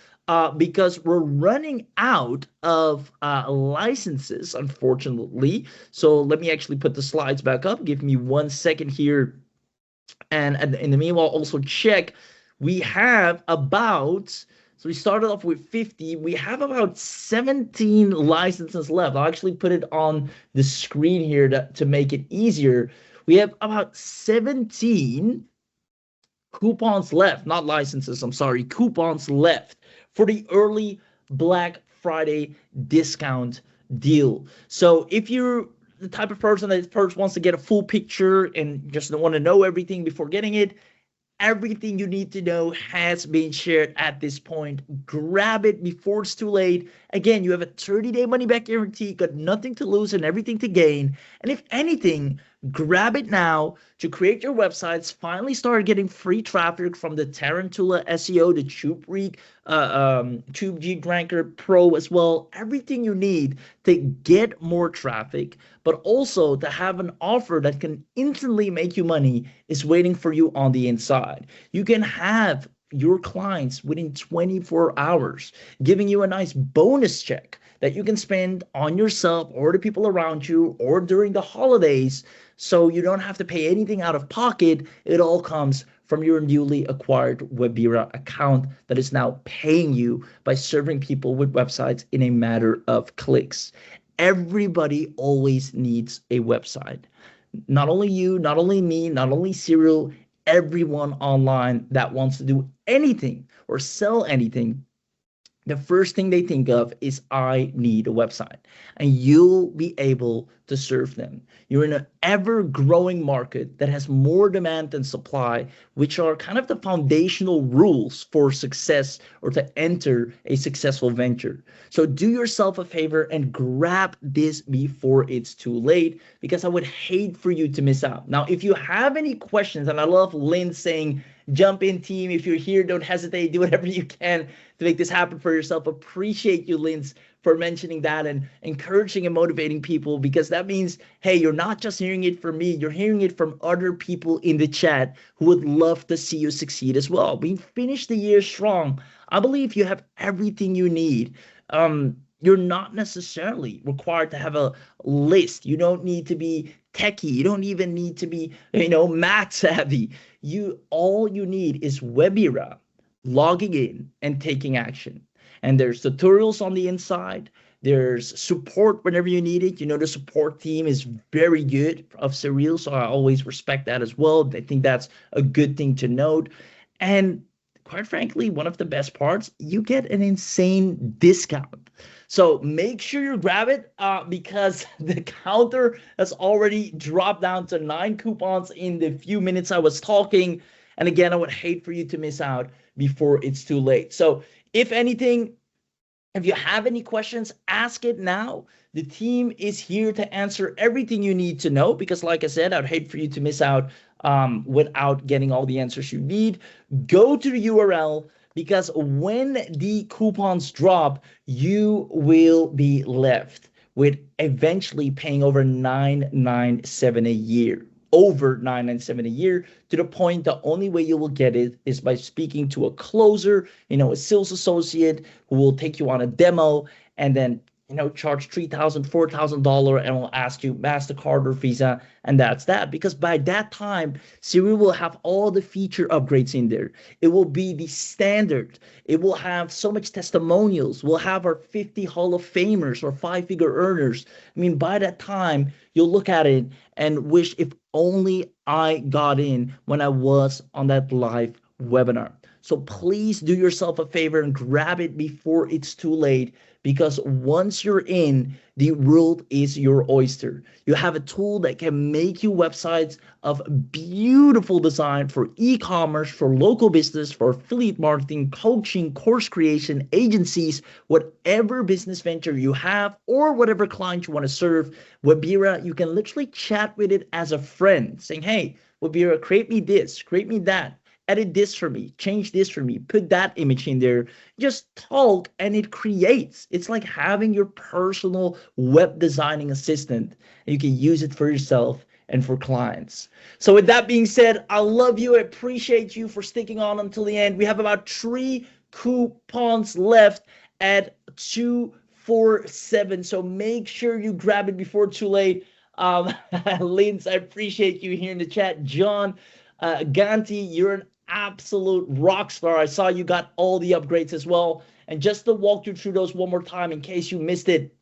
because we're running out of licenses, unfortunately. So let me actually put the slides back up. Give me 1 second here. And in the meanwhile, also check. We have about, so we started off with 50. We have about 17 licenses left. I'll actually put it on the screen here to make it easier. We have about 17 coupons left, not licenses, I'm sorry, coupons left for the early Black Friday discount deal. So if you're the type of person that first wants to get a full picture and just don't want to know everything before getting it, everything you need to know has been shared at this point. Grab it before it's too late. Again, you have a 30-day money-back guarantee, got nothing to lose and everything to gain. And if anything, grab it now to create your websites, finally start getting free traffic from the Tarantula SEO, the TubeG Ranker Pro as well. Everything you need to get more traffic, but also to have an offer that can instantly make you money is waiting for you on the inside. You can have your clients within 24 hours, giving you a nice bonus check that you can spend on yourself or the people around you or during the holidays, so you don't have to pay anything out of pocket. It all comes from your newly acquired Webira account that is now paying you by serving people with websites in a matter of clicks. Everybody always needs a website. Not only you, not only me, not only Cyril, everyone online that wants to do anything or sell anything, the first thing they think of is, I need a website, and you'll be able to serve them. You're in an ever growing market that has more demand than supply, which are kind of the foundational rules for success or to enter a successful venture. So do yourself a favor and grab this before it's too late, because I would hate for you to miss out. Now, if you have any questions, and I love Lynn saying, jump in, team. If you're here, don't hesitate. Do whatever you can to make this happen for yourself. Appreciate you, Linz, for mentioning that and encouraging and motivating people, because that means, hey, you're not just hearing it from me, you're hearing it from other people in the chat who would love to see you succeed as well. We finished the year strong. I believe you have everything you need. You're not necessarily required to have a list. You don't need to be techie. You don't even need to be, math savvy. All you need is Webira, logging in and taking action. And there's tutorials on the inside. There's support whenever you need it. The support team is very good of Cyril, so I always respect that as well. I think that's a good thing to note. And quite frankly, one of the best parts, you get an insane discount. So make sure you grab it, because the counter has already dropped down to 9 coupons in the few minutes I was talking. And again, I would hate for you to miss out before it's too late. So if anything, if you have any questions, ask it now. The team is here to answer everything you need to know, because like I said, I'd hate for you to miss out without getting all the answers you need. Go to the URL, because when the coupons drop, you will be left with eventually paying over $997 a year. Over $997 a year, to the point the only way you will get it is by speaking to a closer, a sales associate who will take you on a demo and then charge $3,000, $4,000, and will ask you MasterCard or Visa, and that's that. Because by that time, Siri will have all the feature upgrades in there. It will be the standard. It will have so much testimonials. We'll have our 50 Hall of Famers or 5-figure earners. I mean, by that time, you'll look at it and wish, if only I got in when I was on that live webinar. So please do yourself a favor and grab it before it's too late, because once you're in, the world is your oyster. You have a tool that can make you websites of beautiful design for e-commerce, for local business, for affiliate marketing, coaching, course creation, agencies, whatever business venture you have or whatever client you want to serve. Webira, you can literally chat with it as a friend, saying, hey, Webira, create me this, create me that, edit this for me, change this for me, put that image in there. Just talk and it creates. It's like having your personal web designing assistant, and you can use it for yourself and for clients. So with that being said, I love you. I appreciate you for sticking on until the end. We have about 3 coupons left at 247. So make sure you grab it before too late. Linz, I appreciate you here in the chat. John, Ganti, you're an absolute rock star. I saw you got all the upgrades as well. And just to walk you through those one more time in case you missed it,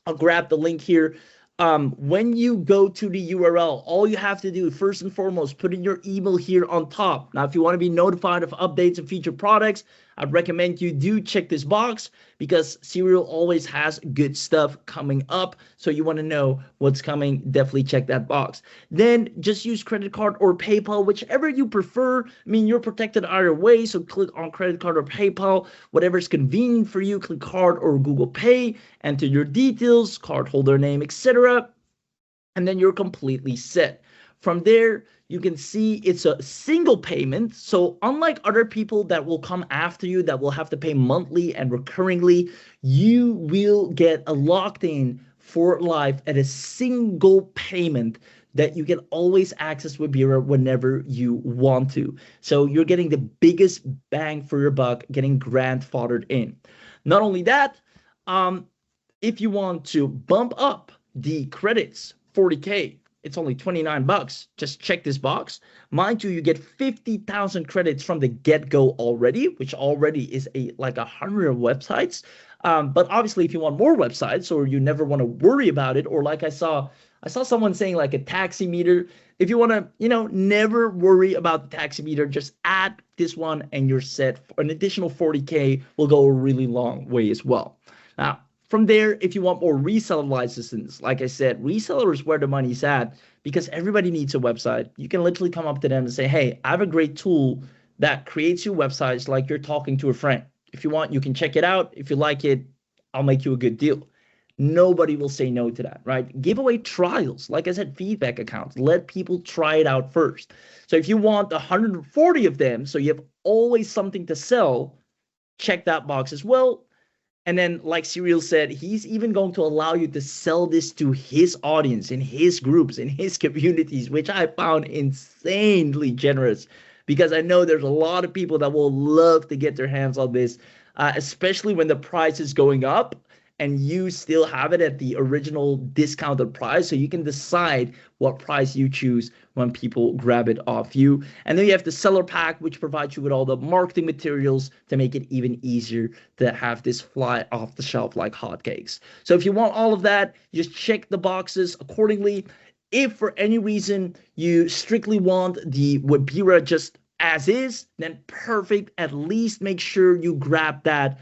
I'll grab the link here. When you go to the URL, all you have to do, first and foremost, put in your email here on top. Now, if you want to be notified of updates and featured products, I'd recommend you do check this box, because Cyril always has good stuff coming up. So you want to know what's coming, definitely check that box. Then just use credit card or PayPal, whichever you prefer. I mean, you're protected either way. So click on credit card or PayPal, whatever's convenient for you. Click card or Google Pay, enter your details, card holder name, etc. And then you're completely set. From there, you can see it's a single payment. So unlike other people that will come after you that will have to pay monthly and recurringly, you will get a locked in for life at a single payment that you can always access Webira whenever you want to. So you're getting the biggest bang for your buck, getting grandfathered in. Not only that, if you want to bump up the credits, 40K, it's only 29 bucks. Just check this box. Mind you, you get 50,000 credits from the get-go already, which already is like 100 websites. But obviously, if you want more websites, or you never want to worry about it, or like I saw someone saying like a taxi meter. If you want to, never worry about the taxi meter, just add this one and you're set. An additional 40K will go a really long way as well. Now, from there, if you want more reseller licenses, like I said, reseller is where the money's at, because everybody needs a website. You can literally come up to them and say, hey, I have a great tool that creates you websites like you're talking to a friend. If you want, you can check it out. If you like it, I'll make you a good deal. Nobody will say no to that, right? Give away trials. Like I said, feedback accounts. Let people try it out first. So if you want 140 of them, so you have always something to sell, check that box as well. And then, like Cyril said, he's even going to allow you to sell this to his audience, in his groups, in his communities, which I found insanely generous, because I know there's a lot of people that will love to get their hands on this, especially when the price is going up and you still have it at the original discounted price. So you can decide what price you choose when people grab it off you. And then you have the seller pack, which provides you with all the marketing materials to make it even easier to have this fly off the shelf like hotcakes. So if you want all of that, just check the boxes accordingly. If for any reason you strictly want the Webira just as is, then perfect. At least make sure you grab that.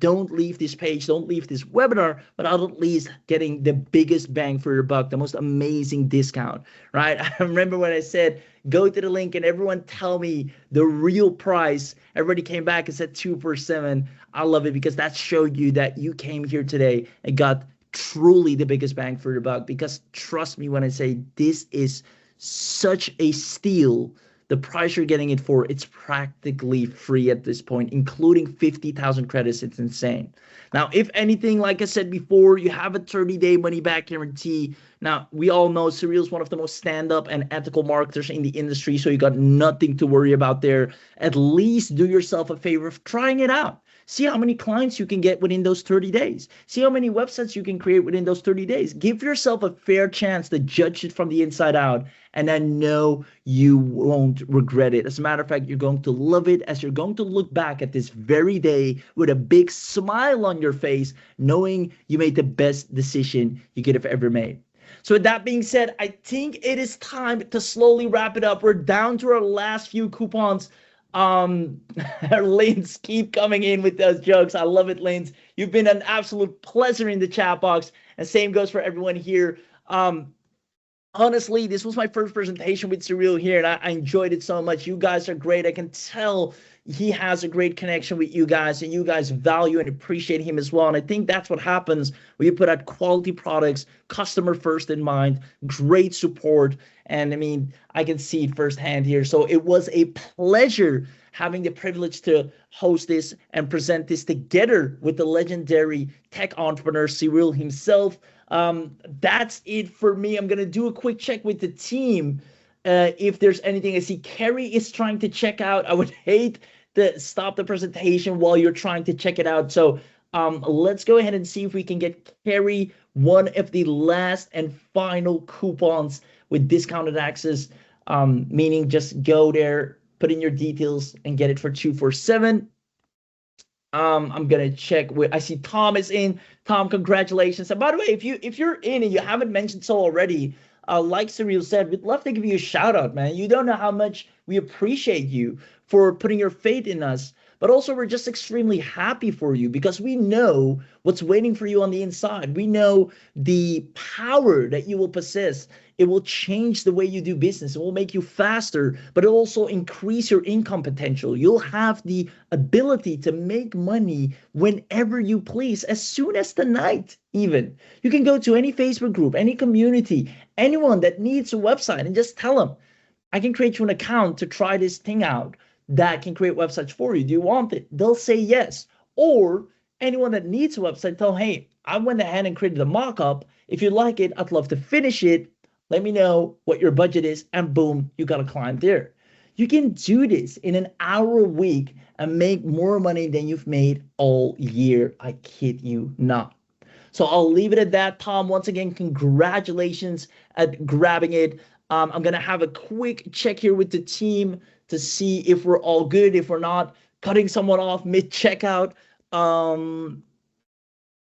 Don't leave this page, don't leave this webinar without at least getting the biggest bang for your buck, the most amazing discount, right? I remember when I said, go to the link and everyone tell me the real price. Everybody came back and said 2 for 7. I love it, because that showed you that you came here today and got truly the biggest bang for your buck. Because trust me when I say this is such a steal. The price you're getting it for, it's practically free at this point, including 50,000 credits. It's insane. Now, if anything, like I said before, you have a 30-day money-back guarantee. Now, we all know Cyril is one of the most stand-up and ethical marketers in the industry, so you got nothing to worry about there. At least do yourself a favor of trying it out. See how many clients you can get within those 30 days. See how many websites you can create within those 30 days. Give yourself a fair chance to judge it from the inside out, and I know you won't regret it. As a matter of fact, you're going to love it, as you're going to look back at this very day with a big smile on your face, knowing you made the best decision you could have ever made. So with that being said, I think it is time to slowly wrap it up. We're down to our last few coupons. Um, Linz, keep coming in with those jokes. I love it, Linz. You've been an absolute pleasure in the chat box, and same goes for everyone here. Um, Honestly, this was my first presentation with Cyril here, and I enjoyed it so much. You guys are great. I can tell he has a great connection with you guys, and you guys value and appreciate him as well. And I think that's what happens when you put out quality products, customer first in mind, great support. And I mean, I can see it firsthand here. So it was a pleasure having the privilege to host this and present this together with the legendary tech entrepreneur Cyril himself. That's it for me. I'm gonna do a quick check with the team. If there's anything, I see Kerry is trying to check out. I would hate to stop the presentation while you're trying to check it out. So let's go ahead and see if we can get Kerry one of the last and final coupons with discounted access, meaning just go there, put in your details, and get it for 247. I'm gonna check with. I see Tom is in. Tom, congratulations! And by the way, if you're in and you haven't mentioned so already, like Cyril said, we'd love to give you a shout out, man. You don't know how much we appreciate you for putting your faith in us. But also, we're just extremely happy for you because we know what's waiting for you on the inside. We know the power that you will possess. It will change the way you do business. It will make you faster, but it'll also increase your income potential. You'll have the ability to make money whenever you please, as soon as the night, even. You can go to any Facebook group, any community, anyone that needs a website, and just tell them, I can create you an account to try this thing out that can create websites for you. Do you want it? They'll say yes. Or anyone that needs a website, tell them, hey, I went ahead and created a mock-up. If you like it, I'd love to finish it. Let me know what your budget is, and boom, you got a client there. You can do this in an hour a week and make more money than you've made all year. I kid you not. So I'll leave it at that. Tom, once again, congratulations at grabbing it. I'm going to have a quick check here with the team to see if we're all good. If we're not, cutting someone off mid-checkout.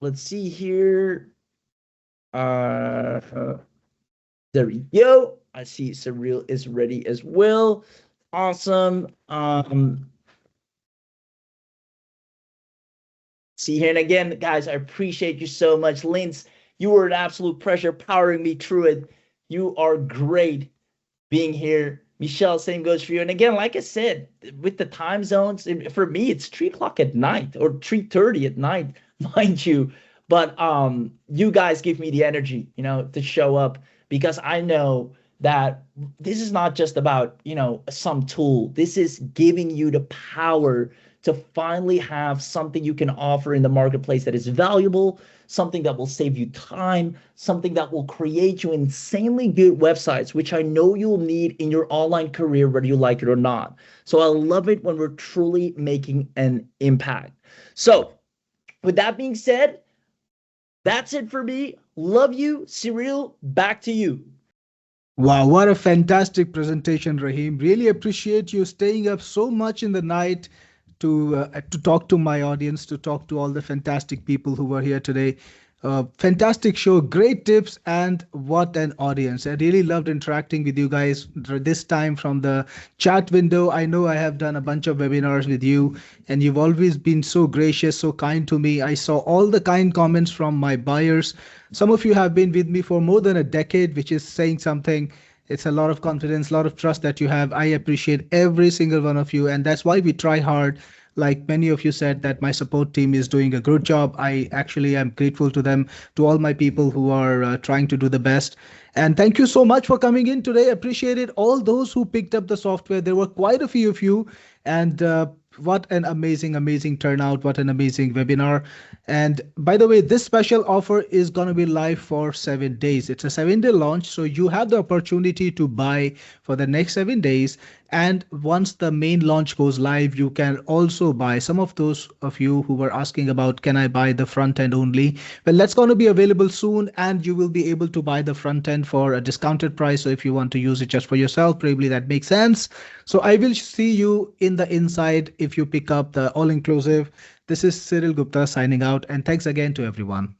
Let's see here. There we go. I see Cyril is ready as well. Awesome. See here, and again, guys, I appreciate you so much. Linz, you were an absolute pleasure powering me through it. You are great being here. Michelle, same goes for you. And again, like I said, with the time zones, for me, it's 3 o'clock at night or 3:30 at night, mind you. But you guys give me the energy, to show up, because I know that this is not just about, some tool. This is giving you the power to finally have something you can offer in the marketplace that is valuable, something that will save you time, something that will create you insanely good websites, which I know you'll need in your online career, whether you like it or not. So I love it when we're truly making an impact. So with that being said, that's it for me. Love you. Cyril, back to you. Wow, what a fantastic presentation, Raheem. Really appreciate you staying up so much in the night to talk to my audience, to talk to all the fantastic people who were here today. Fantastic show, great tips, and what an audience. I really loved interacting with you guys this time from the chat window. I know I have done a bunch of webinars with you, and you've always been so gracious, so kind to me. I saw all the kind comments from my buyers. Some of you have been with me for more than a decade, which is saying something. It's a lot of confidence, a lot of trust that you have. I appreciate every single one of you, and that's why we try hard. Like many of you said, that my support team is doing a good job. I actually am grateful to them, to all my people who are trying to do the best. And thank you so much for coming in today. Appreciate it. All those who picked up the software, there were quite a few of you. And what an amazing turnout. What an amazing webinar. And by the way, this special offer is going to be live for 7 days. It's a 7-day launch. So you have the opportunity to buy for the next 7 days. And once the main launch goes live, you can also buy. Some of those of you who were asking about, can I buy the front end only? Well, that's going to be available soon, and you will be able to buy the front end for a discounted price. So if you want to use it just for yourself, probably that makes sense. So I will see you in the inside if you pick up the all-inclusive. This is Cyril Gupta signing out, and thanks again to everyone.